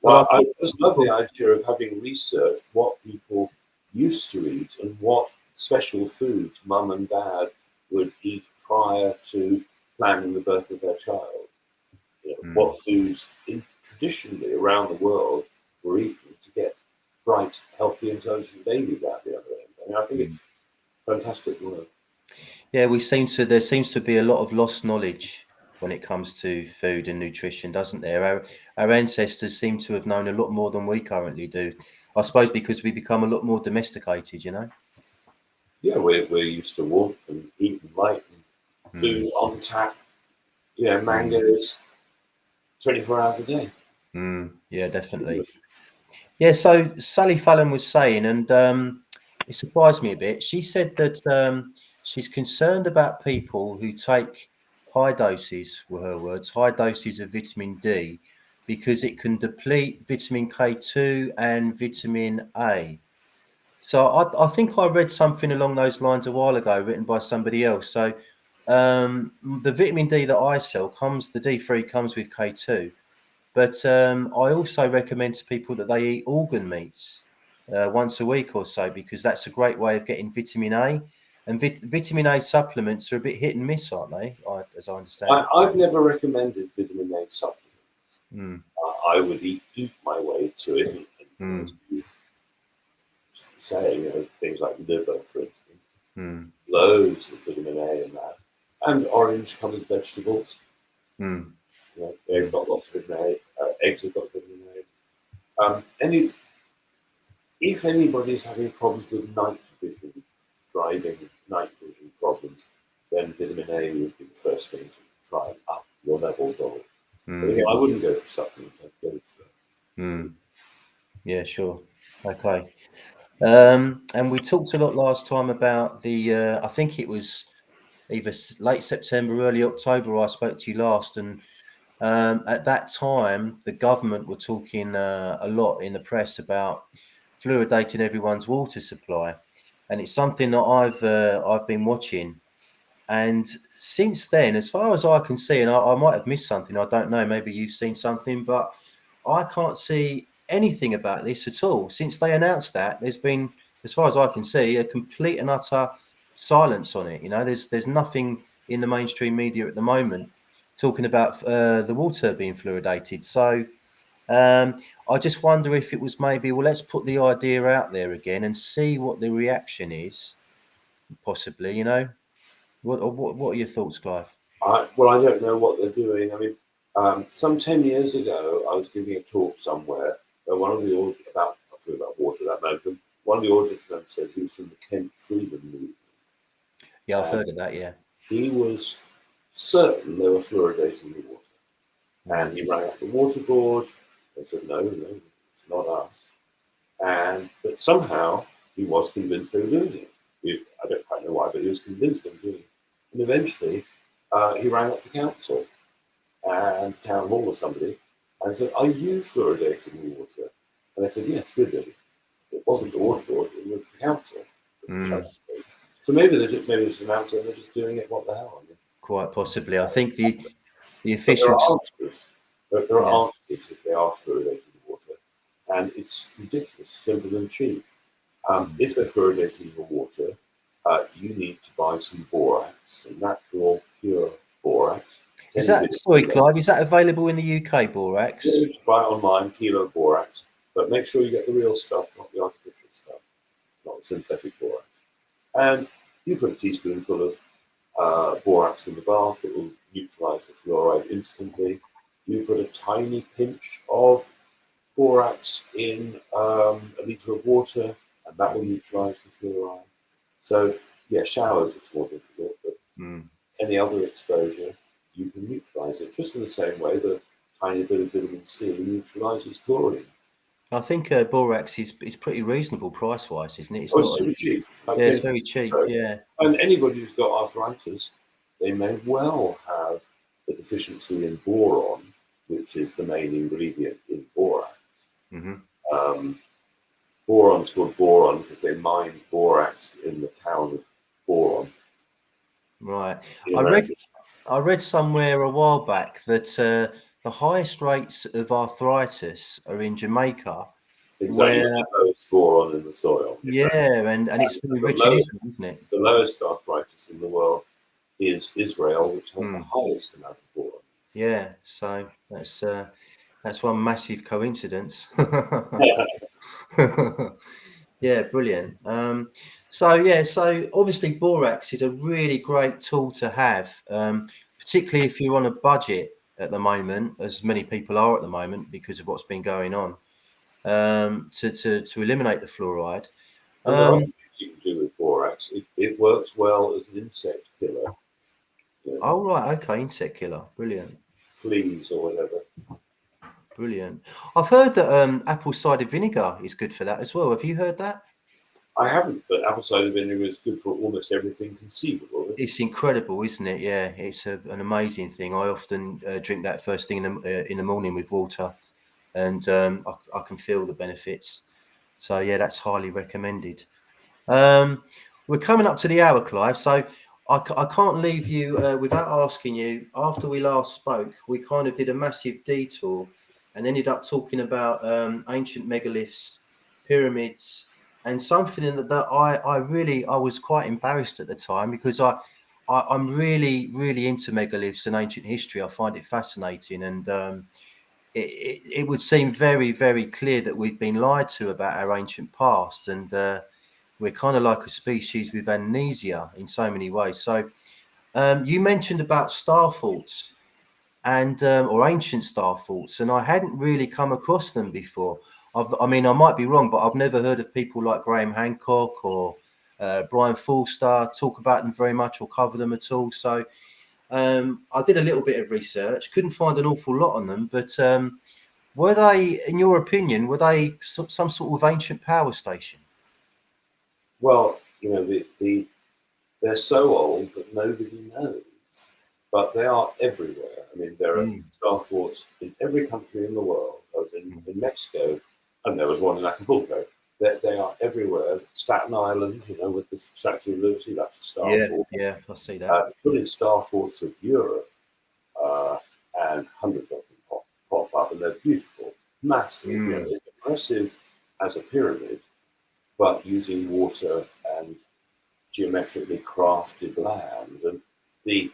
Well, I just love the idea of having researched what people used to eat and what special foods mum and dad would eat prior to planning the birth of their child. What foods traditionally around the world were eaten to get bright, healthy, intelligent babies out the other end. I mean, I think it's fantastic work. Yeah, there seems to be a lot of lost knowledge when it comes to food and nutrition, doesn't there? Our ancestors seem to have known a lot more than we currently do. I suppose because we become a lot more domesticated, you know? Yeah, we're used to warmth and heat and light and Mm, food on tap. mm, Mangoes 24 hours a day. yeah, definitely. Yeah, so Sally Fallon was saying, and it surprised me a bit. She said that she's concerned about people who take high doses, were her words, high doses of vitamin D, because it can deplete vitamin K2 and vitamin A. So I think I read something along those lines a while ago, written by somebody else. So the vitamin D that I sell the D3 comes with K2. But I also recommend to people that they eat organ meats once a week or so, because that's a great way of getting vitamin A. And vitamin A supplements are a bit hit and miss, aren't they? As I understand it. I've never recommended vitamin A supplements. Mm, I would eat my way to it, and mm, as you say, things like liver, for instance, mm, loads of vitamin A in that, and orange-coloured vegetables. mm, They've mm, got lots of vitamin A. Eggs have got vitamin A. If anybody's having problems with night vision, driving night vision problems, then vitamin A would be the first thing to try and up your levels of it. But mm, again, I wouldn't go for supplements. I'd go for mm. Yeah, sure. Okay. And we talked a lot last time about I think it was either late September, early October, I spoke to you last. And at that time, the government were talking a lot in the press about fluoridating everyone's water supply. And it's something that I've been watching. And since then, as far as I can see, and I might have missed something, I don't know, maybe you've seen something, but I can't see anything about this at all. Since they announced that, there's been, as far as I can see, a complete and utter silence on it. You know, there's nothing in the mainstream media at the moment talking about the water being fluoridated. So I just wonder if it was maybe, well, let's put the idea out there again and see what the reaction is, possibly, you know. What are your thoughts, Clive? well, I don't know what they're doing. I mean, some 10 years ago, I was giving a talk somewhere. One of the I'll talk about water at that moment. And one of the audience members said he was from the Kent Freedom Movement. Yeah, I've And heard of that. Yeah. he was certain they were fluoridating the water. Mm, And he rang up the water board. They said, no, it's not us. But somehow he was convinced they were doing it. I don't quite know why, but he was convinced they were doing it. And eventually, he rang up the council and town hall or somebody and said, "Are you fluoridating the water?" And they said, "Yes, we're doing it." It wasn't the water board; it was the council. mm, So maybe it's an answer and they're just doing it. What the hell? I mean, quite possibly. I think the but there officials. are answers. There Yeah. are answers if they are fluoridating the water, and it's ridiculous, simple and cheap. Mm. If they're fluoridating your water, you need to buy some borax, some natural, pure borax. Is 10 that, units sorry, Clive? Is that available in the UK, borax? You can buy it online, kilo borax, but make sure you get the real stuff, not the artificial stuff, not the synthetic borax. And you put a teaspoonful of borax in the bath, it will neutralize the fluoride instantly. You put a tiny pinch of borax in a litre of water, and that will neutralize the fluoride. So, yeah, showers it's more difficult, but Mm. any other exposure, you can neutralize it just in the same way that tiny bit of vitamin C neutralizes chlorine. I think borax is pretty reasonable price wise, isn't it? It's Oh, it's not. super cheap, like Yeah, it's 10 very cheap. euros. Yeah. And anybody who's got arthritis, they may well have a deficiency in boron, which is the main ingredient in borax. Hmm. Um, Boron's called boron because they mined borax in the town of Boron Right. in I read America. I read somewhere a while back that the highest rates of arthritis are in Jamaica, Exactly, where the lowest boron in the soil. yeah, Exactly. and it's very The rich in lowest, Israel, isn't it? the lowest arthritis in the world is Israel, which has the highest amount of boron. Yeah, so that's one massive coincidence. Yeah, brilliant. So obviously borax is a really great tool to have, particularly if you're on a budget at the moment, as many people are at the moment because of what's been going on, to eliminate the fluoride. And there are things you can do with borax. It works well as an insect killer. Oh, right, okay, insect killer, brilliant. Fleas or whatever. Brilliant. I've heard that apple cider vinegar is good for that as well. Have you heard that? I haven't, but apple cider vinegar is good for almost everything conceivable. It's incredible, isn't it? Yeah, it's an amazing thing. I often drink that first thing in the morning with water, and I can feel the benefits. So yeah, that's highly recommended. We're coming up to the hour, Clive, so I can't leave you without asking you. After we last spoke, we kind of did a massive detour and ended up talking about ancient megaliths, pyramids, and something that I was quite embarrassed at the time because I'm really into megaliths and ancient history. I find it fascinating, and it would seem very clear that we've been lied to about our ancient past, and we're kind of like a species with amnesia in so many ways. So you mentioned about star faults and or ancient star faults, and I hadn't really come across them before. I mean, I might be wrong, but I've never heard of people like Graham Hancock or Brian Forster talk about them very much or cover them at all. So I did a little bit of research, couldn't find an awful lot on them, but were they, in your opinion, were they some sort of ancient power station? Well, they're so old that nobody knows, but they are everywhere. I mean, there are star forts in every country in the world. I was in Mexico, and there was one in Acapulco. They are everywhere. Staten Island, with the Statue of Liberty, that's a star fort. Yeah, I see that. Put in star forts of Europe, and hundreds of them pop up, and they're beautiful, massive, impressive as a pyramid, but using water and geometrically crafted land. And the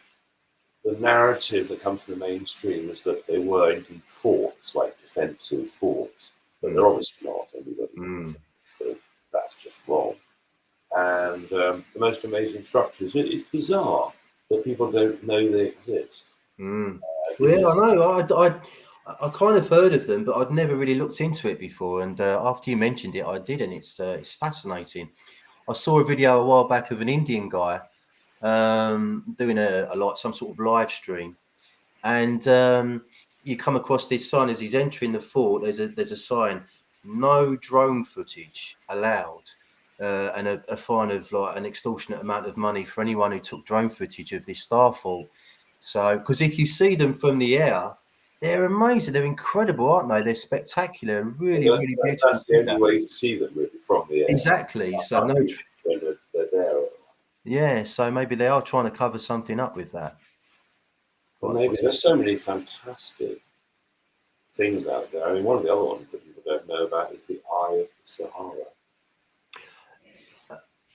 narrative that comes from the mainstream is that they were indeed forts, like defensive forts, but they're obviously not. Anybody can say that that's just wrong. And the most amazing structures. It's bizarre that people don't know they exist. Well, I know. I kind of heard of them, but I'd never really looked into it before. And after you mentioned it, I did, and it's fascinating. I saw a video a while back of an Indian guy doing some sort of live stream, and you come across this sign as he's entering the fort. There's a sign: no drone footage allowed, and a fine of like an extortionate amount of money for anyone who took drone footage of this star fort. So, because if you see them from the air, they're amazing. They're incredible, aren't they? They're spectacular. Really beautiful. That's the only way to see them, really, from the air. Exactly. So no. They're there. Yeah. So maybe they are trying to cover something up with that. Well, maybe there's so many fantastic things out there. I mean, one of the other ones that people don't know about is the Eye of the Sahara.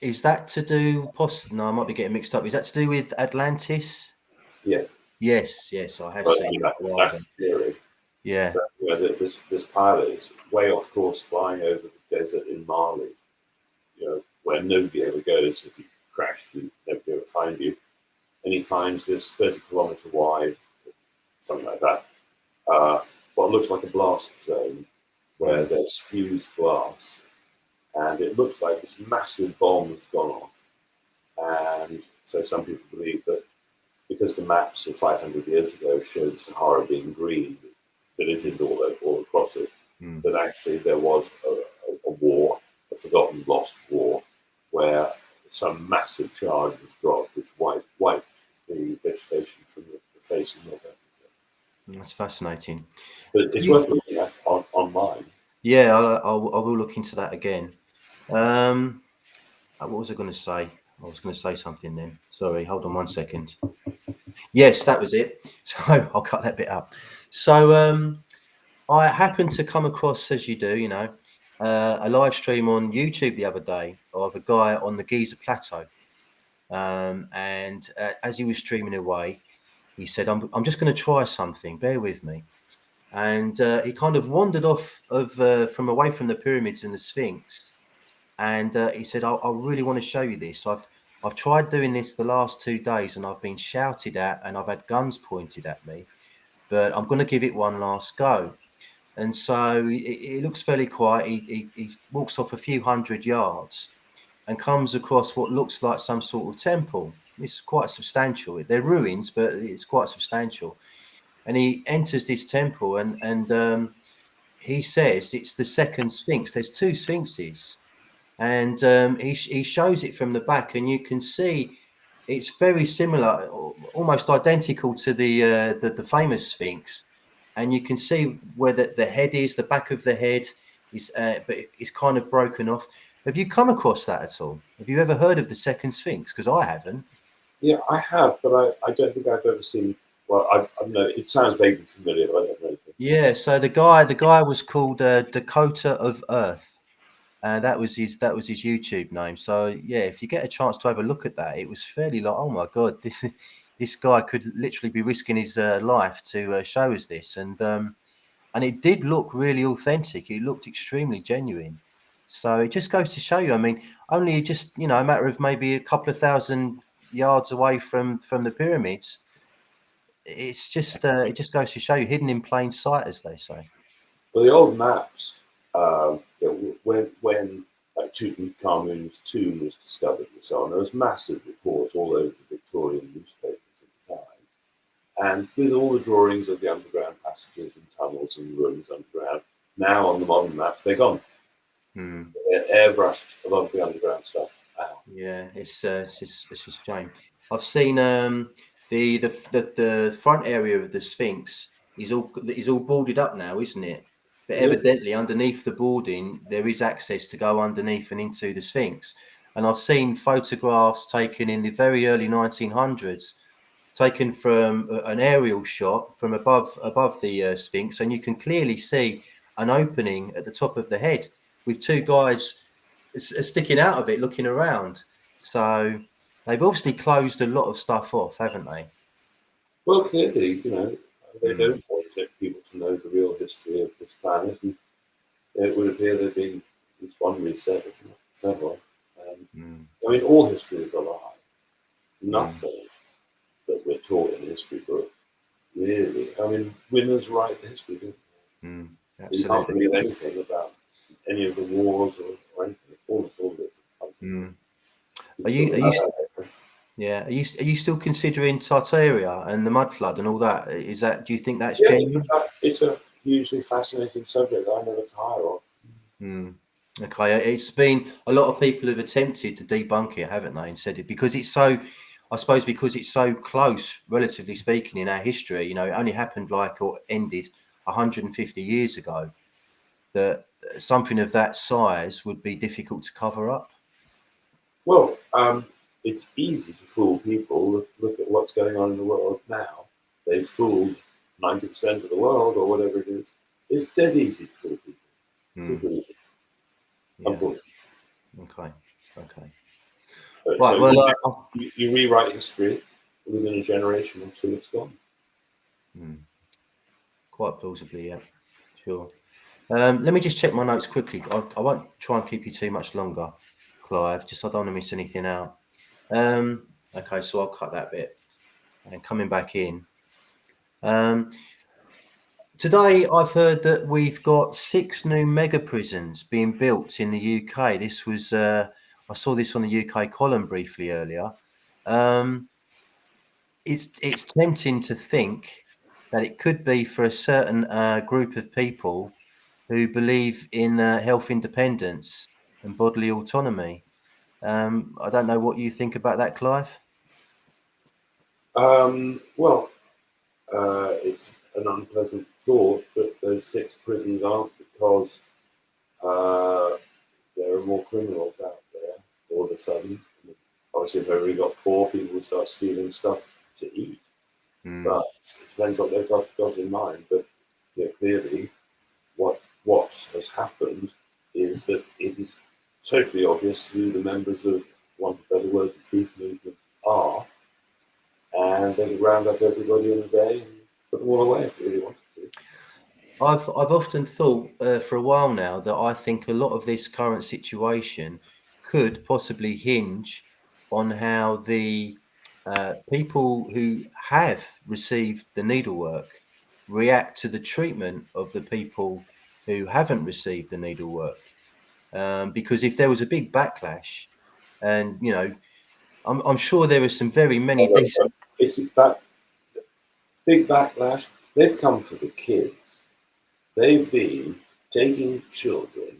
Is that to do? No, I might be getting mixed up. Is that to do with Atlantis? Yes. Yes, I have seen that. That's the theory. Yeah. So, this pilot is way off course flying over the desert in Mali, where nobody ever goes. If you crash, nobody ever find you. And he finds this 30-kilometer wide, something like that, what looks like a blast zone where there's fused glass. And it looks like this massive bomb has gone off. And so some people believe that because the maps of 500 years ago showed Sahara being green, villages all across it, that actually there was a war, a forgotten lost war, where some massive charge was dropped, which wiped the vegetation from the face of North Africa. That's fascinating. But it's worth looking at online. Yeah, I will look into that again. What was I going to say? I was going to say something then. Sorry, hold on 1 second. Yes, that was it. So I'll cut that bit up. So I happened to come across, as you do, a live stream on YouTube the other day of a guy on the Giza Plateau. And as he was streaming away, he said, I'm just going to try something, bear with me. And he kind of wandered off from away from the pyramids and the Sphinx. And he said, I really want to show you this. I've tried doing this the last 2 days and I've been shouted at and I've had guns pointed at me, but I'm going to give it one last go. And so it looks fairly quiet. He walks off a few hundred yards and comes across what looks like some sort of temple. It's quite substantial. They're ruins, but it's quite substantial. And he enters this temple and he says it's the second Sphinx. There's two Sphinxes. And he shows it from the back, and you can see it's very similar, almost identical to the famous Sphinx. And you can see where the head is, the back of the head is, but it's kind of broken off. Have you come across that at all? Have you ever heard of the Second Sphinx? Because I haven't. Yeah, I have, but I don't think I've ever seen. Well, I know it sounds vaguely familiar, but I don't know anything. Yeah. So the guy was called Dakota of Earth. That was his YouTube name. So yeah, if you get a chance to have a look at that, it was fairly like, oh my god, this guy could literally be risking his life to show us this, and it did look really authentic. It looked extremely genuine. So it just goes to show you. I mean, only just a matter of maybe a couple of thousand yards away from the pyramids. It's just it just goes to show you, hidden in plain sight, as they say. Well, the old maps, when like Tutankhamun's tomb was discovered and so on, there was massive reports all over the Victorian newspapers at the time, and with all the drawings of the underground passages and tunnels and rooms underground, now on the modern maps they're gone. Hmm. They're airbrushed a lot of the underground stuff out. Yeah, it's a shame. I've seen the front area of the Sphinx is all boarded up now, isn't it? But Yeah. evidently underneath the boarding there is access to go underneath and into the Sphinx. And I've seen photographs taken in the very early 1900s, taken from an aerial shot from above the Sphinx, and you can clearly see an opening at the top of the head with two guys sticking out of it, looking around. So they've obviously closed a lot of stuff off, haven't they? Well, clearly, they Mm, don't want people to know the real history of this planet, and it would appear there'd been at least one reset, if not several. mm, I mean, all history is a lie. mm, Nothing that we're taught in the history book, really. I mean, winners write the history book. mm, You can't absolutely. believe anything about any of the wars or anything. All of it comes Mm. Are from you people are know you that. yeah, are you still considering Tartaria and the mud flood and all that? Do you think that's Yeah, genuine? it's a hugely fascinating subject I never tire of. Mm. Okay, it's been a lot of people have attempted to debunk it, haven't they? And said it because it's so, I suppose, because it's so close, relatively speaking, in our history. It only happened or ended 150 years ago. That something of that size would be difficult to cover up. Well, it's easy to fool people. Look at what's going on in the world now. They've fooled 90% of the world, or whatever it is. It's dead easy to fool people. To Mm, believe it, yeah. unfortunately. Okay. Okay. But, Right. Well, you rewrite history within a generation or two, it's gone. quite plausibly, yeah. Sure. Let me just check my notes quickly. I won't try and keep you too much longer, Clive. Just so I don't want to miss anything out. Okay, so I'll cut that bit. And coming back in. Um, Today, I've heard that we've got 6 new mega prisons being built in the UK. I saw this on the UK column briefly earlier. Um, it's tempting to think that it could be for a certain group of people who believe in health independence and bodily autonomy. I don't know what you think about that, Clive. Well, it's an unpleasant thought that those 6 prisons aren't because uh, there are more criminals out there all of a sudden. Obviously, if everybody got poor, people would start stealing stuff to eat. Mm, But it depends what they've got in mind. But clearly, what has happened is that it is totally obvious who the members of, for want of a better word, the truth movement bar, and they could round up everybody in a day and put them all away if they really wanted to. I've often thought for a while now that I think a lot of this current situation could possibly hinge on how the people who have received the needlework react to the treatment of the people who haven't received the needlework. Because if there was a big backlash, and I'm sure there are some very many decent. It's that big backlash. They've come for the kids. They've been taking children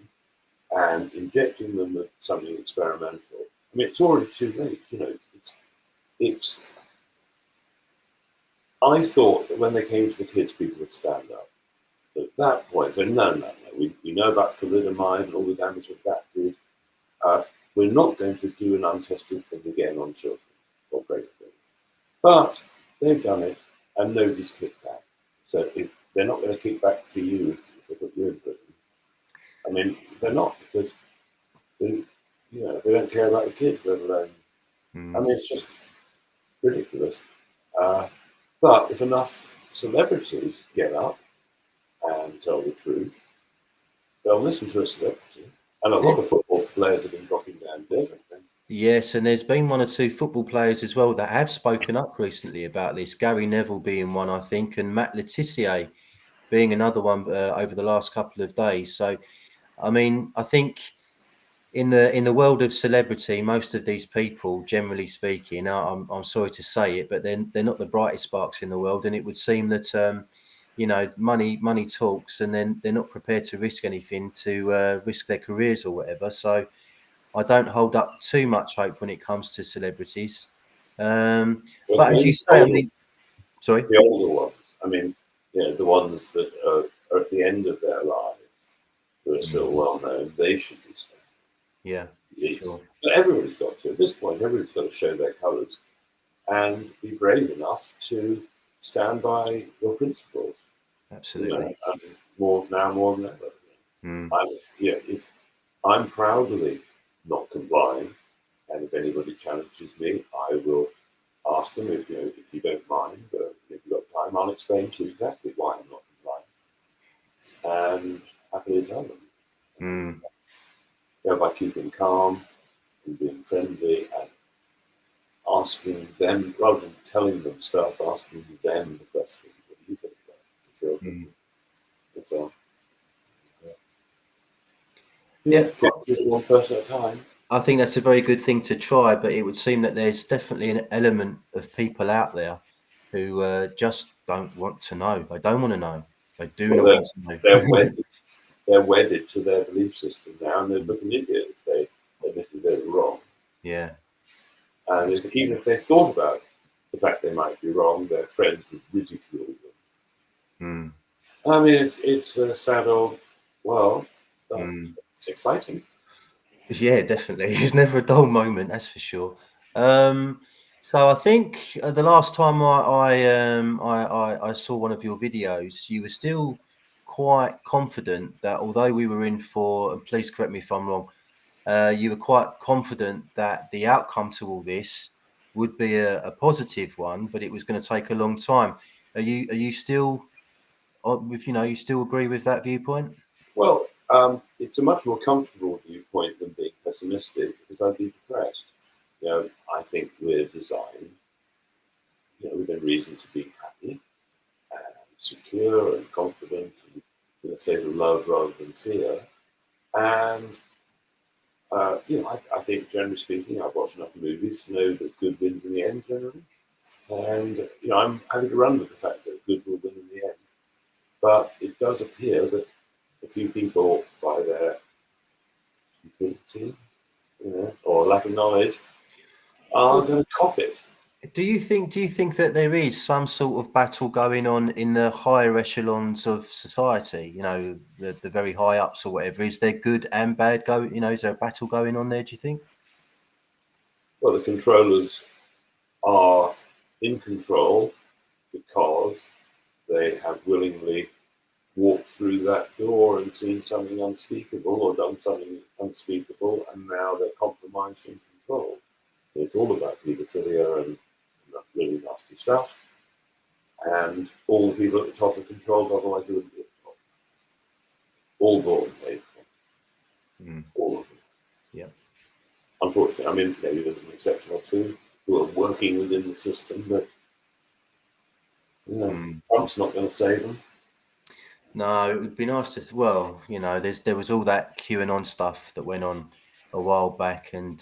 and injecting them with something experimental. I mean, it's already too late. It's. I thought that when they came for the kids, people would stand up. But at that point, so no. We know about thalidomide and all the damage that did. We're not going to do an untested thing again on children or great things. But they've done it, and nobody's kicked back. So if they're not going to kick back for you if they put you in prison. I mean, they're not, because they don't care about the kids, let alone. I mean, it's just ridiculous. But if enough celebrities get up and tell the truth, they'll listen to a celebrity. And a lot of football players have been dropping down dead. Yes, and there's been one or two football players as well that have spoken up recently about this. Gary Neville being one, I think, and Matt Letizia being another one over the last couple of days. So, I mean, I think in the world of celebrity, most of these people, generally speaking, I'm sorry to say it, but they're not the brightest sparks in the world, and it would seem that money talks, and then they're not prepared to risk anything to risk their careers or whatever. So I don't hold up too much hope when it comes to celebrities. But as you say, I mean, sorry. The older ones, I mean, the ones that are at the end of their lives, who are still well known, they should be staying. Yeah, sure. But everybody's got to, at this point, everybody's got to show their colours and be brave enough to stand by your principles. Absolutely. More than ever. If I'm proudly not complying, and if anybody challenges me, I will ask them if you don't mind, but if you've got time, I'll explain to you exactly why I'm not complying, and happily tell them. By keeping calm and being friendly and asking them, rather than telling them stuff, asking them the question, what do you think about the children? That's all. One person at a time. I think that's a very good thing to try, but it would seem that there's definitely an element of people out there who just don't want to know. They don't want to know. They do not want to know. They're wedded to their belief system now, and they're looking at it if they admitted they were wrong. Yeah. And even if they thought about the fact they might be wrong, their friends would ridicule them. I mean, it's a sad old world, but it's exciting. Yeah, definitely. It's never a dull moment, that's for sure. So I think the last time I saw one of your videos, you were still quite confident that although we were in for, and please correct me if I'm wrong, you were quite confident that the outcome to all this would be a positive one, but it was going to take a long time. Are you still you still agree with that viewpoint? Well, it's a much more comfortable viewpoint than being pessimistic, because I'd be depressed. I think we're designed, within reason, to be happy and secure and confident and in a state of love rather than fear. And I think, generally speaking, I've watched enough movies to know that good wins in the end, generally. And I'm having to run with the fact that good will win in the end. But it does appear that a few people, by their stupidity, or lack of knowledge, are going to cop it. Do you think that there is some sort of battle going on in the higher echelons of society? The very high ups or whatever. Is there good and bad is there a battle going on there? Do you think? Well, the controllers are in control because they have willingly walked through that door and seen something unspeakable or done something unspeakable, and now they're compromising control. it's all about paedophilia and really nasty stuff. And all the people at the top are controlled, otherwise they wouldn't be at the top. All bought and paid for. All of them. Yeah. Unfortunately, I mean, maybe there's an exception or two who are working within the system, but Trump's not going to save them. No, it would be nice to. Well, there was all that QAnon stuff that went on a while back, and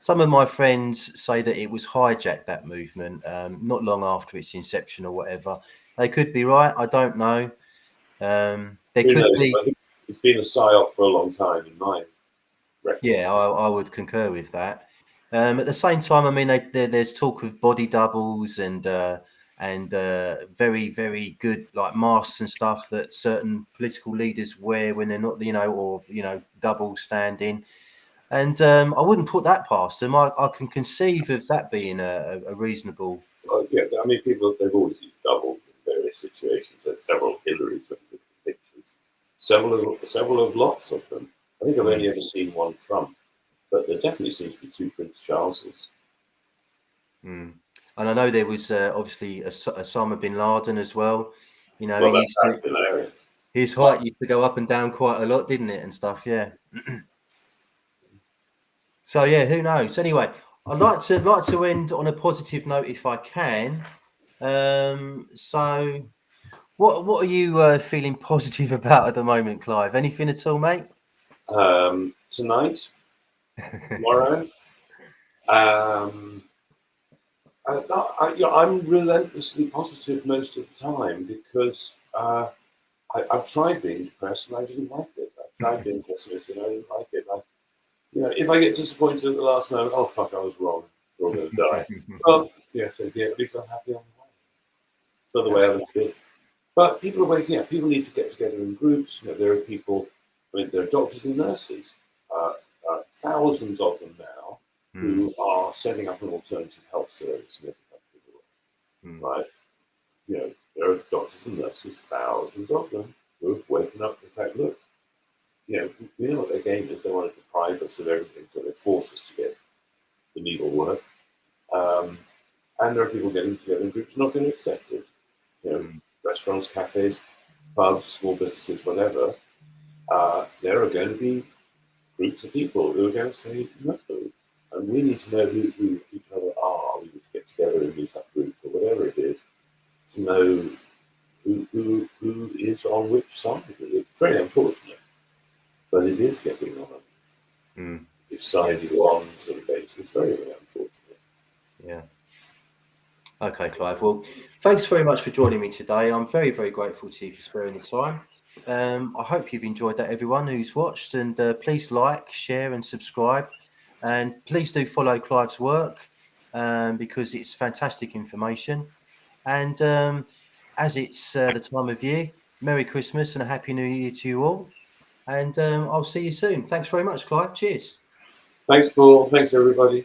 some of my friends say that it was hijacked, that movement, not long after its inception or whatever. They could be right. I don't know. There Who could knows? be. I think it's been a psyop for a long time in my record. Yeah, I would concur with that. At the same time, I mean, there's talk of body doubles and very, very good like masks and stuff that certain political leaders wear when they're not, or double standing. And I wouldn't put that past them. I can conceive of that being a reasonable. Well, yeah, I mean, they've always used doubles in various situations. There's several Hillarys with pictures. Several of lots of them. I think I've only ever seen one Trump, but there definitely seems to be two Prince Charleses. And I know there was obviously Osama bin Laden as well. Well, that's hilarious. His height used to go up and down quite a lot, didn't it, and stuff? Yeah. So yeah, who knows? Anyway, I'd like to end on a positive note if I can. So what are you feeling positive about at the moment, Clive? Anything at all, mate? Tonight, tomorrow. I'm relentlessly positive most of the time because I've tried being depressed and I didn't like it. I've tried being pessimistic and I didn't like it. If I get disappointed at the last moment, oh fuck, I was wrong. We're all going to die. Well, yes, I did. At least I'm happy on the way. So the way I understood. But people are waking up. People need to get together in groups. There are people. I mean, there are doctors and nurses. Thousands of them now who are setting up an alternative health service in every country in the world. Right? There are doctors and nurses, thousands of them, who have woken up to the fact, look, we know what their game is. They want to deprive us of everything, so they force us to get the needle work. And there are people getting together in groups not going to accept it. Restaurants, cafes, pubs, small businesses, whatever. There are going to be groups of people who are going to say no. And we need to know who each other are. We need to get together and meet up groups or whatever it is to know who is on which side. It's very unfortunate, but it is getting on which side you are on sort of basis. It's very, very unfortunate. Yeah. Okay, Clive. Well, thanks very much for joining me today. I'm very, very grateful to you for sparing the time. I hope you've enjoyed that, everyone who's watched, and please like, share and subscribe, and please do follow Clive's work because it's fantastic information. And as it's the time of year, Merry Christmas and a Happy New Year to you all, and I'll see you soon. Thanks very much, Clive. Cheers. Thanks, Paul. Thanks, everybody.